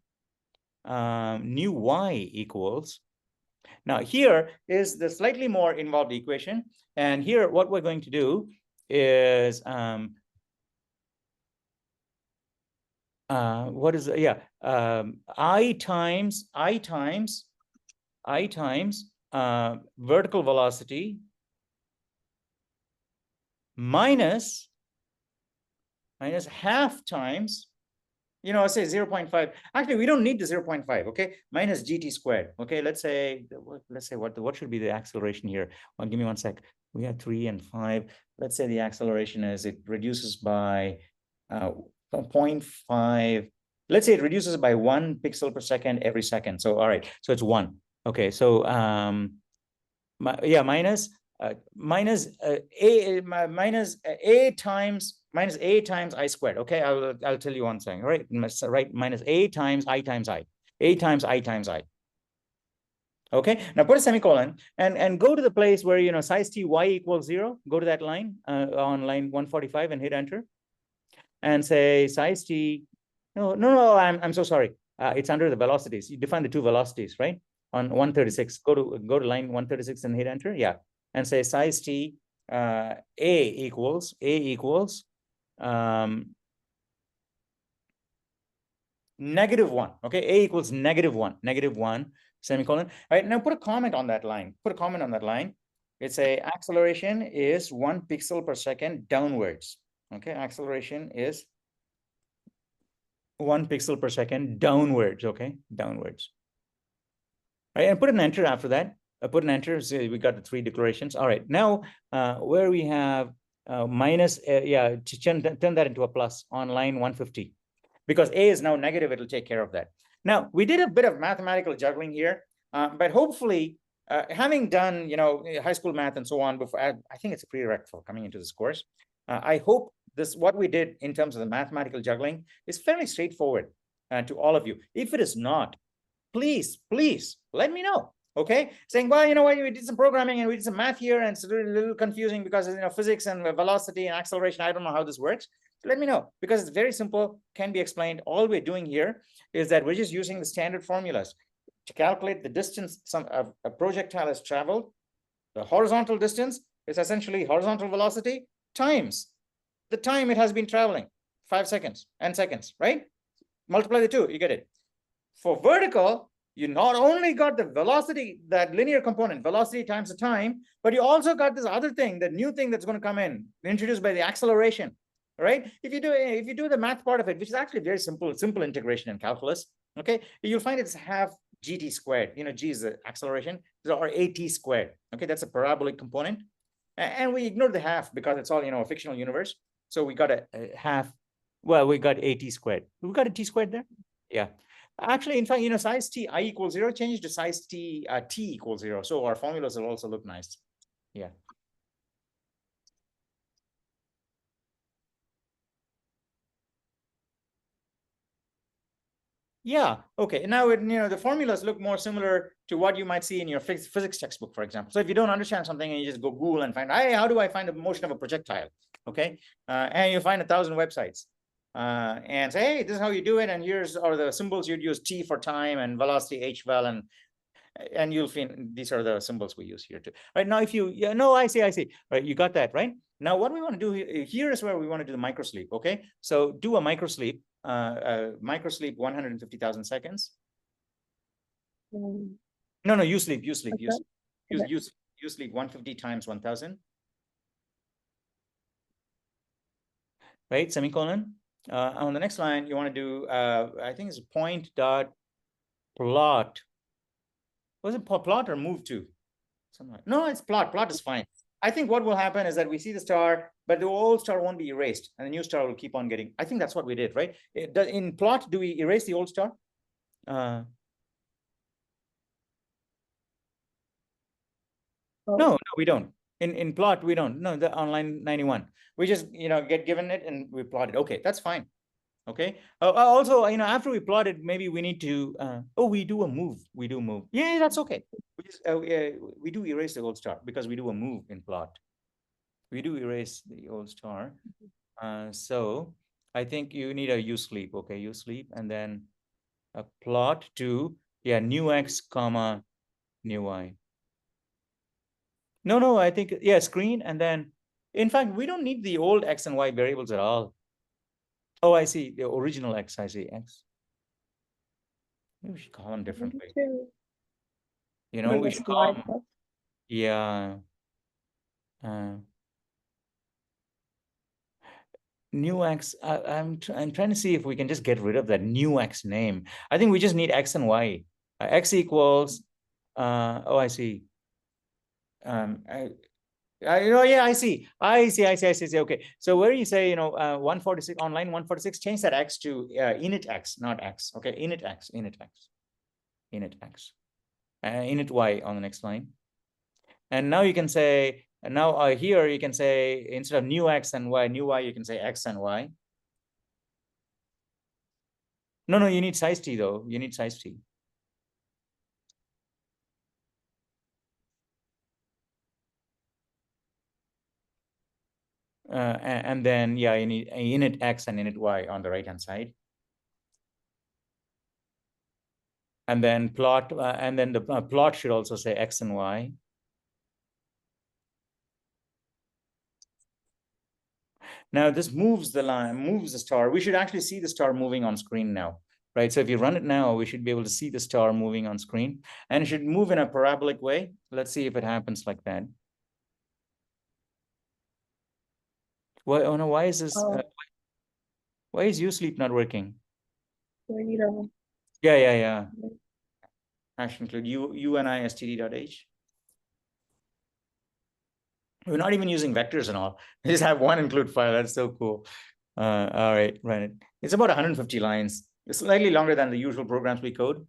new y equals. Now here is the slightly more involved equation. And here what we're going to do is what is yeah I times vertical velocity minus half times, you know, say 0.5. Actually, we don't need the 0.5, okay? Minus gt squared. Okay, let's say what should be the acceleration here? Well, give me 1 sec. We have 3 and 5. Let's say the acceleration is it reduces by 0.5. Let's say it reduces by 1 pixel per second every second. So all right, so it's 1. Okay, so minus a times I squared. Okay, I'll tell you one thing, right? Right, minus a times I times I, a times I times I. Okay, now put a semicolon and go to the place where, you know, size t y equals 0. Go to that line on line 145 and hit enter, and say size t. No, I'm so sorry. It's under the velocities. You define the two velocities, right? On 136, go to line 136 and hit enter. Yeah, and say size t a equals -1. Okay, a equals -1 semicolon. All right, now put a comment on that line. It's a acceleration is 1 pixel per second downwards. Okay, acceleration is 1 pixel per second downwards. Okay, downwards. All right, and put an enter after that. Put an enter. So we got the 3 declarations. All right, now where we have minus, to turn that into a plus on line 150, because a is now negative. It'll take care of that. Now we did a bit of mathematical juggling here, but hopefully, having done, you know, high school math and so on before, I think it's a prerequisite for coming into this course. I hope what we did in terms of the mathematical juggling is fairly straightforward to all of you. If it is not, please let me know. Okay, saying, well, you know what, we did some programming and we did some math here, and it's a little confusing because, you know, physics and velocity and acceleration, I don't know how this works. Let me know, because it's very simple, can be explained. All we're doing here is that we're just using the standard formulas to calculate the distance a projectile has traveled. The horizontal distance is essentially horizontal velocity times the time it has been traveling, 5 seconds and seconds, right? Multiply the two, you get it. For vertical, you not only got the velocity, that linear component, velocity times the time, but you also got this other thing, the new thing that's going to come in, introduced by the acceleration, right? If you do the math part of it, which is actually very simple integration in calculus, okay, you'll find it's half gt squared. You know, g is the acceleration, or at squared. Okay, that's a parabolic component, and we ignore the half because it's all, you know, a fictional universe. So we got a half. Well, we got at squared. We got a t squared there. Yeah. Actually, in fact, you know, size t I equals 0 changes to size t t equals 0. So our formulas will also look nice. Yeah. Yeah. Okay. Now, you know, the formulas look more similar to what you might see in your physics textbook, for example. So if you don't understand something and you just go Google and find, hey, how do I find the motion of a projectile? Okay. And you find 1,000 websites. And say, hey, this is how you do it. And here's are the symbols you'd use: t for time and velocity hvel, and you'll find these are the symbols we use here too. Right now, if you, I see. Right, you got that, right? Now, what we want to do here is where we want to do the microsleep. Okay, so do a microsleep, microsleep 150,000 seconds. No, you sleep. You sleep 150 times 1,000. Right, semicolon. On the next line, you want to do, I think it's point dot plot. Was it plot or move to? Something like, no, it's plot. Plot is fine. I think what will happen is that we see the star, but the old star won't be erased, and the new star will keep on getting. I think that's what we did, right? In plot, do we erase the old star? No, we don't. In plot, we don't. No, the on line 91. We just, you know, get given it and we plot it. Okay, that's fine. Okay. Also, you know, after we plot it, maybe we need to. We do a move. We do move. Yeah, that's okay. We do erase the old star because we do a move in plot. We do erase the old star. So I think you need a u sleep. Okay, u sleep, and then a plot to new x comma new y. No, I think, screen, and then, in fact, we don't need the old x and y variables at all. Oh, I see. The original X, I see. X. Maybe we should call them differently. You know, we should call them, yeah. New X. I'm trying to see if we can just get rid of that new X name. I think we just need X and Y. X equals. Oh, I see. Yeah, I see. Okay. So where you say, 146 on line 146, change that X to init X, not X. Okay, init X, init X, init X, init Y on the next line. And now you can say, here you can say, instead of new X and Y, new Y, you can say X and Y. No, you need size T though. You need size T. And then, yeah, you need init X and init Y on the right-hand side. And then plot, and then the plot should also say X and Y. Now this moves the line, moves the star. We should actually see the star moving on screen now, right? So if you run it now, we should be able to see the star moving on screen, and it should move in a parabolic way. Let's see if it happens like that. Why? Oh no! Why is this? Why is uSleep not working? Yeah. Hash include UNISTD.h. We're not even using vectors and all. We just have one include file. That's so cool. All right, run it. It's about 150 lines. It's slightly longer than the usual programs we code.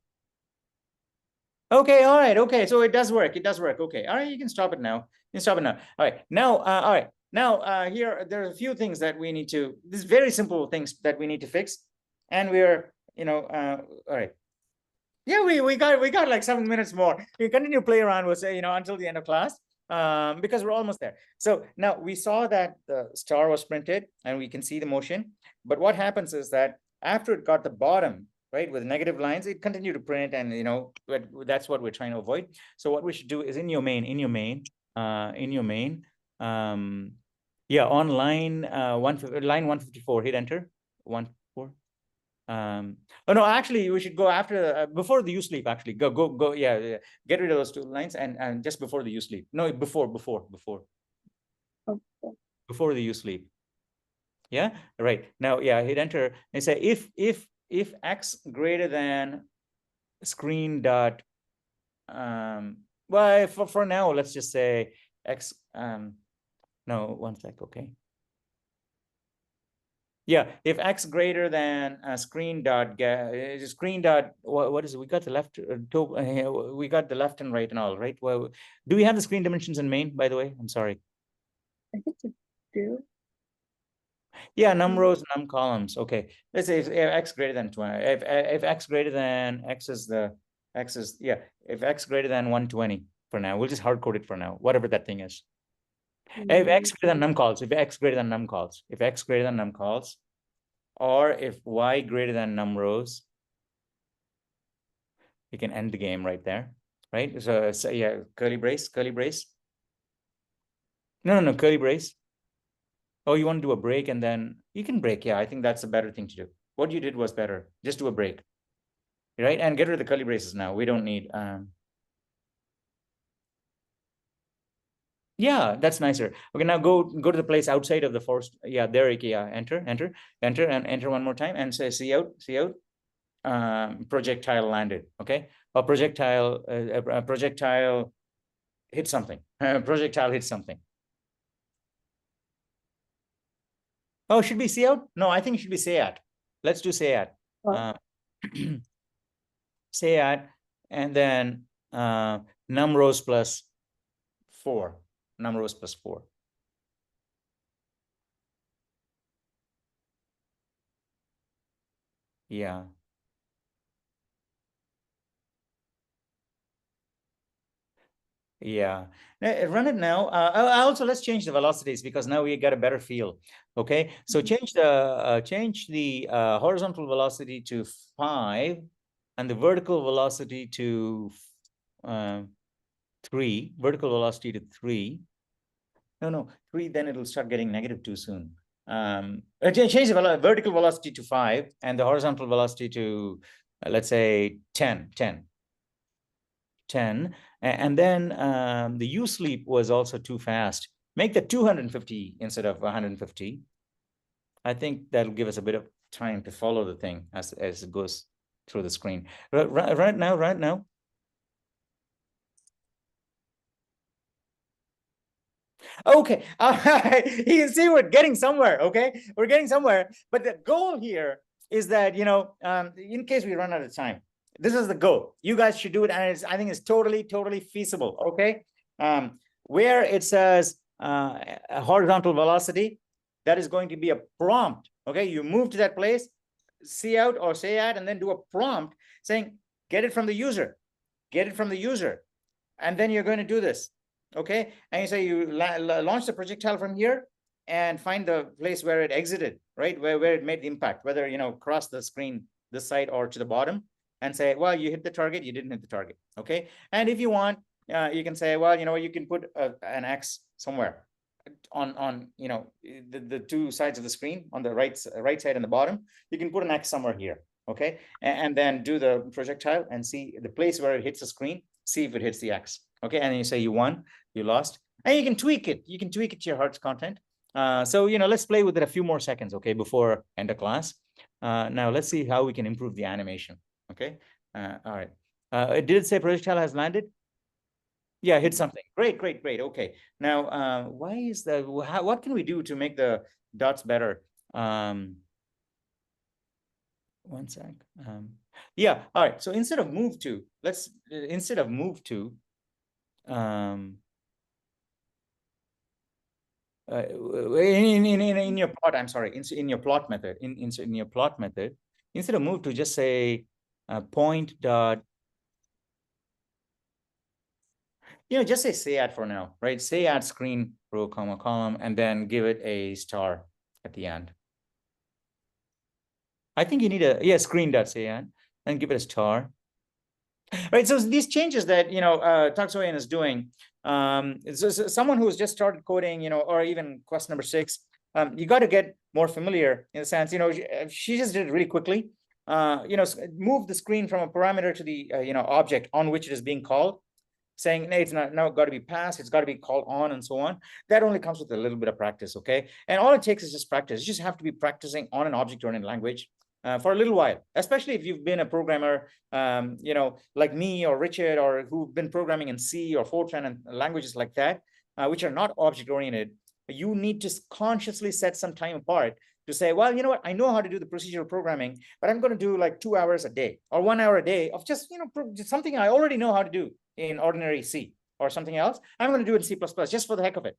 Okay, all right, okay. So it does work. It does work. Okay, all right. You can stop it now. You can stop it now. All right, now, all right. Now, here there are a few things that we need to. These very simple things that we need to fix, and we're, all right. Yeah, we got like 7 minutes more. We continue to play around with, until the end of class, because we're almost there. So now we saw that the star was printed, and we can see the motion. But what happens is that after it got the bottom, right, with negative lines, it continued to print, and that's what we're trying to avoid. So what we should do is in your main, yeah, on line line 154, hit enter. 154. Oh no, actually we should go after before the uSleep. Actually, go. Yeah. Get rid of those two lines and just before the uSleep. No, before the uSleep. Yeah, right. Now, yeah, hit enter and say if X greater than screen dot. Well, for now, let's just say X. No, one sec. Okay. Yeah, if X greater than screen dot what is it? We got the left we got the left and right and all, right? Well, do we have the screen dimensions in main, by the way? I'm sorry. I think we do. Yeah, num rows, num columns. Okay, let's say if X greater than 20, if X greater than X is if X greater than 120 for now, we'll just hard code it for now, whatever that thing is. If X greater than num calls, if X greater than num calls, if X greater than num calls, or if Y greater than num rows, you can end the game right there, right? So yeah, curly brace. No, curly brace. Oh, you want to do a break and then you can break. Yeah, I think that's a better thing to do. What you did was better. Just do a break, right? And get rid of the curly braces now. We don't need. Yeah, that's nicer. Okay, now go to the place outside of the forest. Yeah, there. Yeah, enter, and enter one more time and say see out. Projectile landed. Okay, a projectile hit something. Projectile hit something. Oh, should be see out? No, I think it should be say at. Let's do say at. Say at, and then num rows plus 4. Num rows plus 4. Yeah. Yeah, run it now. Also, let's change the velocities because now we got a better feel. Okay, so change the horizontal velocity to 5 and the vertical velocity to 3. Vertical velocity to 3. No, 3. Then it'll start getting negative too soon. change the vertical velocity to 5 and the horizontal velocity to, let's say 10. And then the U sleep was also too fast. Make that 250 instead of 150. I think that'll give us a bit of time to follow the thing as it goes through the screen. Right now. Okay, you can see we're getting somewhere. Okay, we're getting somewhere. But the goal here is that, you know, in case we run out of time, this is the goal. You guys should do it, and I think it's totally feasible. Okay, where it says a horizontal velocity, that is going to be a prompt. Okay, you move to that place, see out or say at, and then do a prompt saying, get it from the user, and then you're going to do this. Okay, and you say you launch the projectile from here and find the place where it exited, right, where it made the impact, whether, you know, cross the screen this side or to the bottom, and say, well, you hit the target, you didn't hit the target. Okay, and if you want, you can say, well, you know, you can put an X somewhere on you know, the two sides of the screen, on the right side and the bottom. You can put an X somewhere here. Okay, and then do the projectile and see the place where it hits the screen, see if it hits the X. Okay, and then you say you won, you lost, and you can tweak it. You can tweak it to your heart's content. So, you know, let's play with it a few more seconds, okay, before end of class. Now let's see how we can improve the animation. Okay, all right. Did it say projectile has landed? Yeah, hit something. Great. Okay. Now, why is that? What can we do to make the dots better? One sec. Yeah. All right. So instead of move to, in your plot, I'm sorry, in your plot method, in your plot method, instead of move to, just say point dot, you know, just say at for now, right? Say at screen row comma column, and then give it a star at the end. I think you need a, yeah, screen dot say at, and give it a star. Right, so these changes that, you know, Tuxoyan is doing, so someone who's just started coding, you know, or even question number 6, you got to get more familiar, in the sense, you know, she just did it really quickly. You know, move the screen from a parameter to the you know, object on which it is being called, saying, hey, it's not now got to be passed, it's got to be called on, and so on. That only comes with a little bit of practice. Okay, and all it takes is just practice. You just have to be practicing on an object-oriented language for a little while, especially if you've been a programmer, you know, like me or Richard, or who've been programming in C or Fortran and languages like that, which are not object-oriented. You need to consciously set some time apart to say, well, you know what, I know how to do the procedural programming, but I'm going to do like 2 hours a day or 1 hour a day of just, you know, something I already know how to do in ordinary C, or something else. I'm going to do it in C++ just for the heck of it,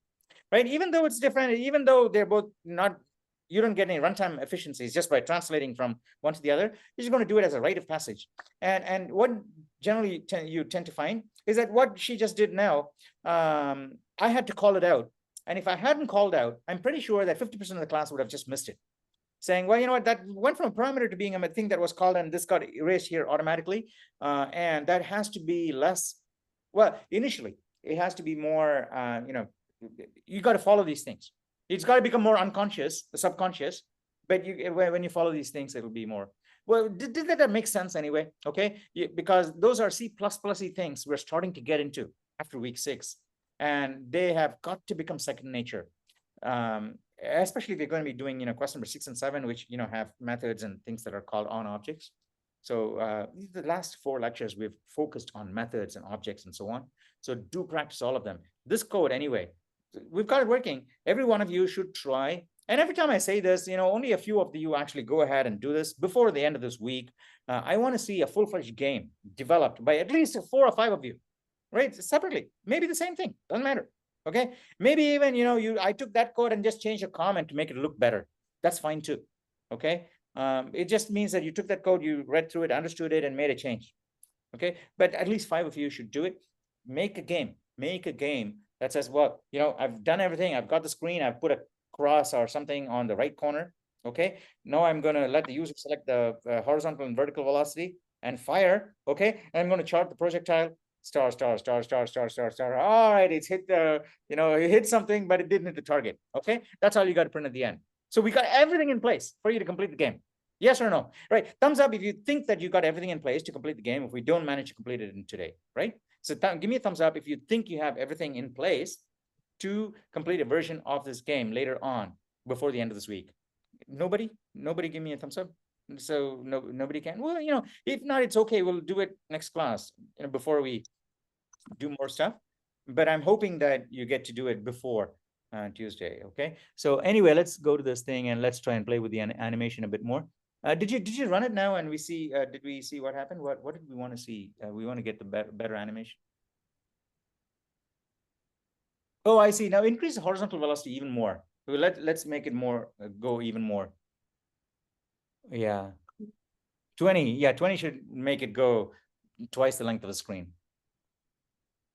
right? Even though it's different, even though they're both not, you don't get any runtime efficiencies just by translating from one to the other. You're just going to do it as a rite of passage. And what generally you tend to find is that what she just did now, I had to call it out. And if I hadn't called out, I'm pretty sure that 50% of the class would have just missed it, saying, well, you know what, that went from a parameter to being a thing that was called, and this got erased here automatically. And that has to be less, well, initially, it has to be more, you know, you got to follow these things. It's got to become more unconscious, subconscious, but when you follow these things, it'll be more. Well, did that make sense anyway? Okay, because those are C++y things we're starting to get into after week 6, and they have got to become second nature. Especially if you're going to be doing, you know, question number 6 and 7, which, you know, have methods and things that are called on objects. So the last 4 lectures, we've focused on methods and objects and so on. So do practice all of them. This code anyway, we've got it working. Every one of you should try. And every time I say this, you know, only a few of you actually go ahead and do this before the end of this week. I want to see a full-fledged game developed by at least 4 or 5 of you, right? Separately, maybe the same thing, doesn't matter. Okay, maybe even, you know, I took that code and just changed a comment to make it look better. That's fine too. Okay, it just means that you took that code, you read through it, understood it, and made a change. Okay, but at least 5 of you should do it. Make a game that says, well, you know, I've done everything. I've got the screen. I've put a cross or something on the right corner. Okay, now I'm going to let the user select the horizontal and vertical velocity and fire. Okay, and I'm going to chart the projectile. Star. All right, it's hit the, you know, it hit something, but it didn't hit the target. Okay, that's all you got to print at the end. So we got everything in place for you to complete the game. Yes or no? Right? Thumbs up if you think that you got everything in place to complete the game if we don't manage to complete it in today, right? So give me a thumbs up if you think you have everything in place to complete a version of this game later on before the end of this week. Nobody give me a thumbs up. So nobody can. Well, if not, it's okay. We'll do it next class, before we do more stuff. But I'm hoping that you get to do it before Tuesday. Okay. So anyway, let's go to this thing and let's try and play with the animation a bit more. Did you run it now and we see? Did we see what happened? What did we want to see? We want to get the better animation. Oh, I see. Now increase the horizontal velocity even more. Let's make it more, go even more. Yeah. 20. Yeah, 20 should make it go twice the length of the screen.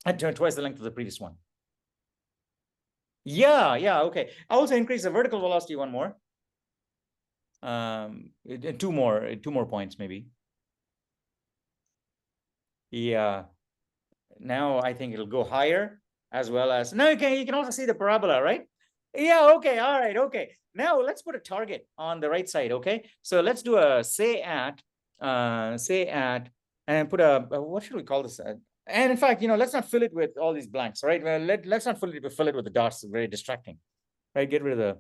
And twice the length of the previous one. Yeah, okay. Also increase the vertical velocity one more. Two more points maybe. Yeah. Now I think it'll go higher as well as now you can also see the parabola, right? Yeah, okay, all right, okay. Now let's put a target on the right side, okay? So let's do a say at, and put a what should we call this? And in fact, let's not fill it with all these blanks, right? Well, let's not fill it with the dots. It's very distracting, right? Get rid of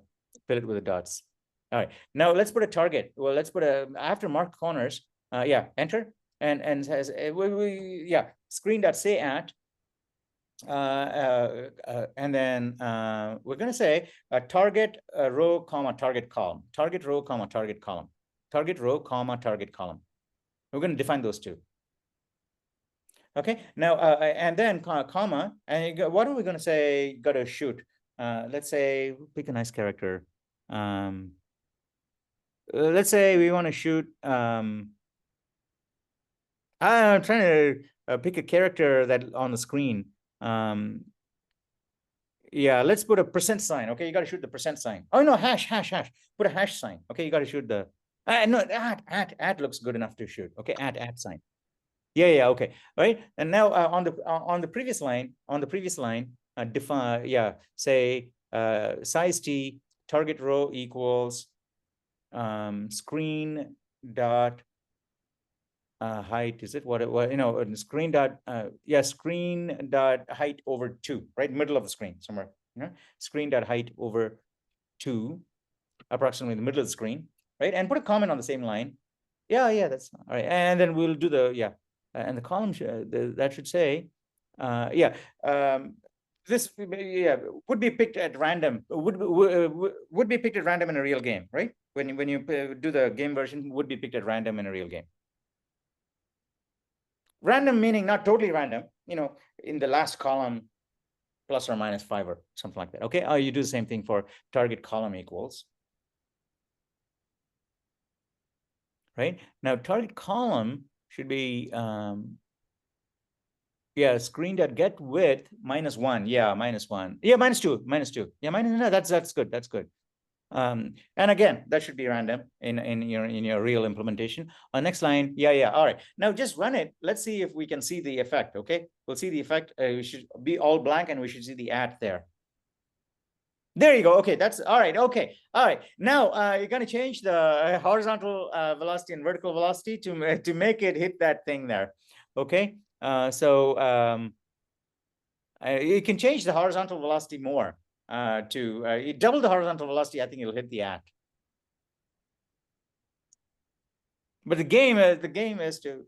fill it with the dots. All right. Now let's put a target. Well, let's put after marked corners. Yeah, enter and says yeah, screen.say at. And then we're going to say target row, comma, target column, target row, comma, target column, target row, comma, target column. We're going to define those two. Okay, now, and then comma, and what are we going to say? Got to shoot. Let's say, pick a nice character. Let's say we want to shoot. I'm trying to pick a character that on the screen. Yeah, let's put a % sign. Okay, you got to shoot the % sign. Oh no, hash. Put a hash sign. Okay, you got to shoot the. No, at looks good enough to shoot. Okay, at sign. Yeah, okay, right. And now on the previous line, define, yeah, say size t target row equals screen dot height. Is it what screen dot screen dot height over 2, right, middle of the screen somewhere. Screen dot height over 2, approximately the middle of the screen, right? And put a comment on the same line. Yeah, that's all right. And then we'll do the and the column that should say, this would be picked at random. Would be picked at random in a real game, right? When you do the game version, would be picked at random in a real game. Random meaning not totally random. In the last column, plus or minus 5 or something like that. Okay. You do the same thing for target column equals. Right now, target column should be screen dot get width -1. Yeah, -1. Yeah, -2. Yeah, no, that's good. And again, that should be random in your real implementation. Next line, yeah. All right. Now just run it. Let's see if we can see the effect. Okay, we'll see the effect. We should be all blank, and we should see the at there. There you go. Okay, that's all right. Okay, all right. Now you're going to change the horizontal velocity and vertical velocity to make it hit that thing there. Okay, so you can change the horizontal velocity more to double the horizontal velocity. I think it'll hit the at. But the game is to.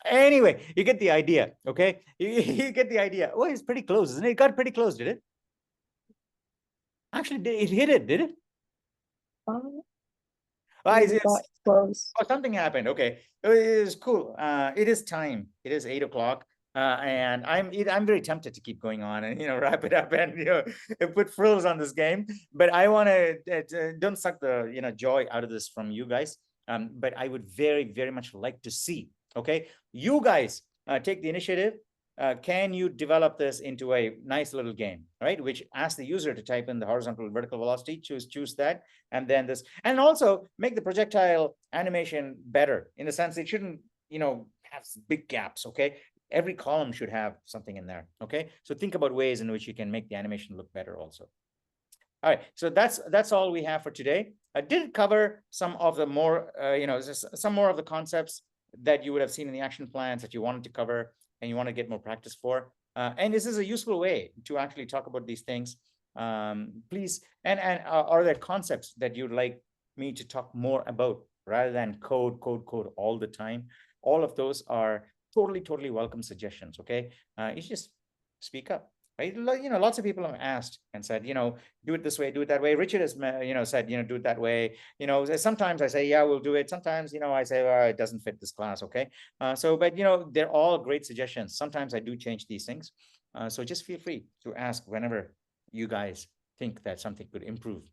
Anyway, you get the idea. Okay, you get the idea. Oh, it's pretty close, isn't it? It got pretty close, did it? Actually, it hit it, did it? It got close. Oh, something happened. Okay, it is cool. It is time. It is 8 o'clock. And I'm very tempted to keep going on and wrap it up and put frills on this game. But I want to don't suck the joy out of this from you guys. But I would very, very much like to see. Okay, you guys take the initiative. Can you develop this into a nice little game, right? Which asks the user to type in the horizontal and vertical velocity, choose that, and then this, and also make the projectile animation better in the sense it shouldn't, have big gaps. Okay, every column should have something in there. Okay, so think about ways in which you can make the animation look better also. All right, so that's all we have for today. I did cover some of the more, some more of the concepts that you would have seen in the action plans that you wanted to cover and you want to get more practice for. And this is a useful way to actually talk about these things. Please, and are there concepts that you'd like me to talk more about rather than code all the time? All of those are totally welcome suggestions. Okay, you just speak up. Right? Lots of people have asked and said, do it this way, do it that way. Richard has, said, do it that way. Sometimes I say, yeah, we'll do it. Sometimes, I say, well, it doesn't fit this class. Okay. But they're all great suggestions. Sometimes I do change these things. So just feel free to ask whenever you guys think that something could improve,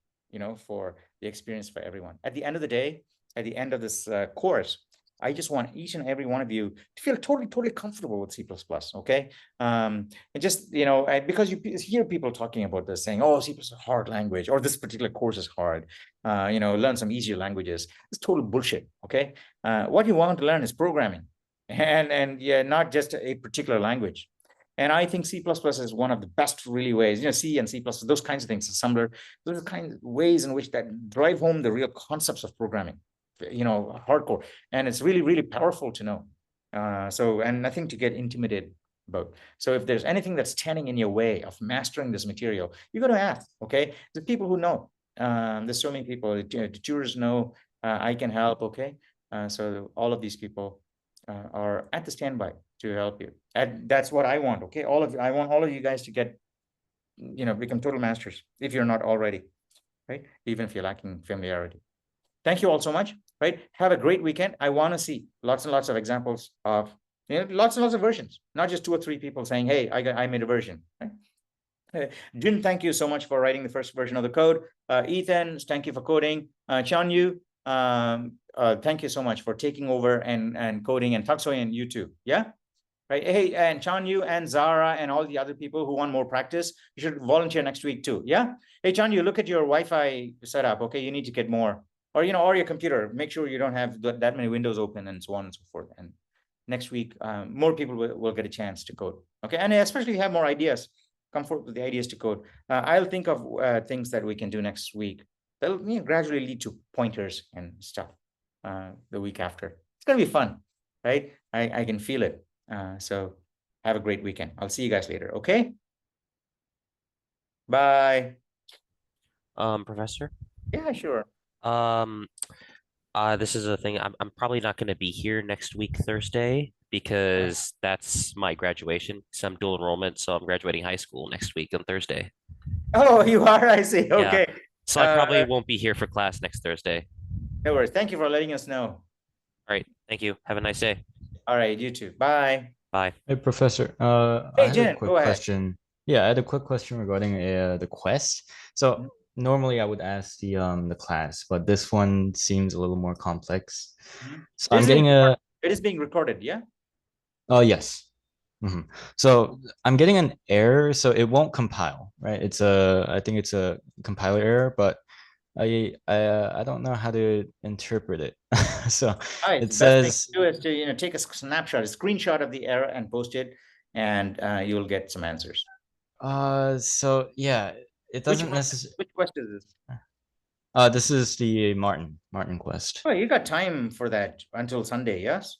for the experience for everyone. At the end of the day, at the end of this course, I just want each and every one of you to feel totally comfortable with C++, okay? And just, because you hear people talking about this saying, oh, C++ is a hard language, or this particular course is hard, learn some easier languages. It's total bullshit, okay? What you want to learn is programming and yeah, not just a particular language. And I think C++ is one of the best really ways, C and C++, those kinds of things, assembler, those are the kinds of ways in which that drive home the real concepts of programming. Hardcore, and it's really powerful to know. And nothing to get intimidated about. So if there's anything that's standing in your way of mastering this material, you're going to ask. Okay, the people who know. There's so many people. The tutors know. I can help. Okay, so all of these people are at the standby to help you, and that's what I want. Okay, I want all of you guys to get, become total masters if you're not already, right? Even if you're lacking familiarity. Thank you all so much, right? Have a great weekend. I want to see lots and lots of examples of, lots and lots of versions, not just 2 or 3 people saying, hey, I made a version, right? Jin, thank you so much for writing the first version of the code. Ethan, thank you for coding. Chan Yu, thank you so much for taking over and coding, and Taksoy and you too, yeah? Right. Hey, and Chan Yu and Zara and all the other people who want more practice, you should volunteer next week too, yeah? Hey, Chan Yu, look at your Wi-Fi setup, okay? You need to get more. Or, or your computer, make sure you don't have that many windows open and so on and so forth. And next week, more people will get a chance to code. Okay, and especially if you have more ideas, come forward with the ideas to code. I'll think of things that we can do next week. That'll gradually lead to pointers and stuff the week after. It's gonna be fun, right? I can feel it. So have a great weekend. I'll see you guys later, okay? Bye. Professor? Yeah, sure. This is a thing. I'm probably not going to be here next week, Thursday, because that's my graduation. So I'm dual enrollment, so I'm graduating high school next week on Thursday. Oh, you are? I see. Okay. Yeah. So I probably won't be here for class next Thursday. No worries. Thank you for letting us know. All right. Thank you. Have a nice day. All right. You too. Bye. Bye. Hey, Professor. Hey, I had Jen, a quick go ahead. question. Yeah, I had a quick question regarding the quest. So normally I would ask the class, but this one seems a little more complex. So I'm getting it is being recorded, yeah? Oh, yes. So I'm getting an error, so it won't compile, right? I think it's a compiler error, but I don't know how to interpret it. So it says do is to take a snapshot, a screenshot of the error and post it, and you'll get some answers. So yeah, it doesn't necessarily. Which quest is this? This is the Martin quest. Oh, you got time for that until Sunday, yes?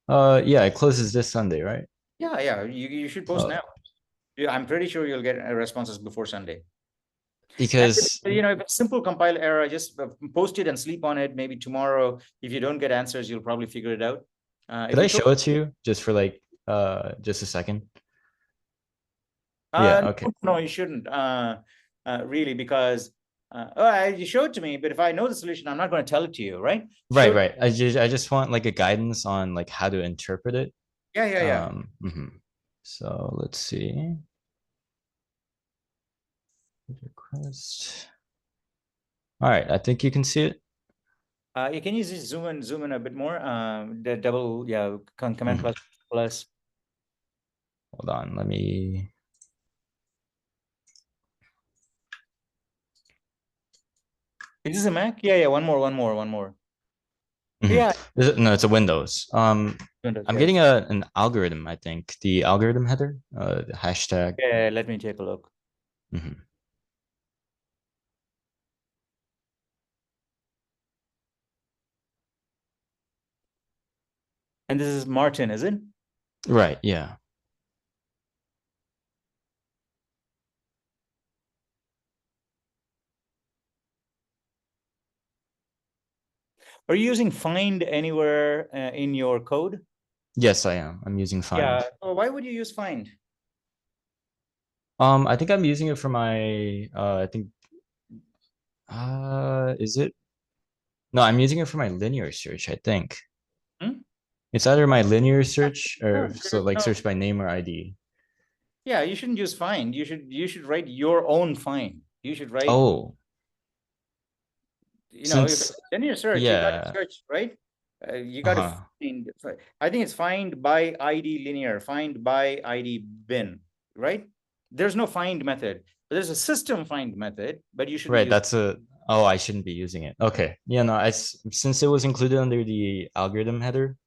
Yeah, it closes this Sunday, right? Yeah. You should post now. Yeah, I'm pretty sure you'll get responses before Sunday. Because if it's simple compile error, just post it and sleep on it. Maybe tomorrow, if you don't get answers, you'll probably figure it out. Could I show it to you just for like just a second? Yeah, okay. No, you shouldn't really, because you show it to me, but if I know the solution, I'm not going to tell it to you, right? Right. I just want like a guidance on like how to interpret it. Yeah. So let's see. Request. All right, I think you can see it. You can use this zoom in a bit more. The double, command plus. Hold on, let me. Is this a Mac? Yeah. One more. Yeah. No, it's a Windows. Windows, I'm getting an algorithm, I think. The algorithm header, the hashtag. Yeah, let me take a look. And this is Martin, is it? Right. Yeah. Are you using find anywhere in your code? Yes, I am. I'm using find. Yeah. Oh, why would you use find? I think I'm using it for my I think is it? No, I'm using it for my linear search, I think. Hmm? It's either my linear search or so like no. search by name or ID. Yeah, you shouldn't use find. You should write your own find. You should write, Oh, you know, if since it's linear search, you got to yeah. search, right? You got to Uh-huh. find. I think it's find by ID linear, find by ID bin, right? There's no find method, but there's a system find method, but you shouldn't Right, use. that's a oh, I shouldn't be using it. Okay. Yeah, no, since it was included under the algorithm header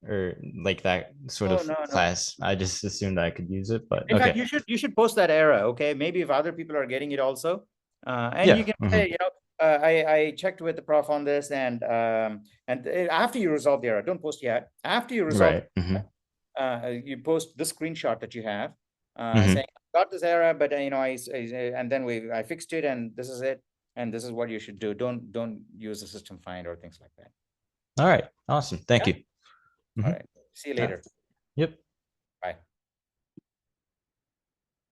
or like that sort Oh, of no. class, I just assumed I could use it, but In fact, okay. you should post that error, okay? Maybe if other people are getting it also, and Yeah. you can Mhm. say, you know, I checked with the prof on this, and after you resolve the error, don't post yet. After you resolve, Right. you post the screenshot that you have, Mhm. saying got this error, but you know, and then I fixed it, and this is it, and this is what you should do. Don't use the system find or things like that. All right. Awesome. Thank Yeah. you. All Mhm. right. See you Yeah. later. Yep.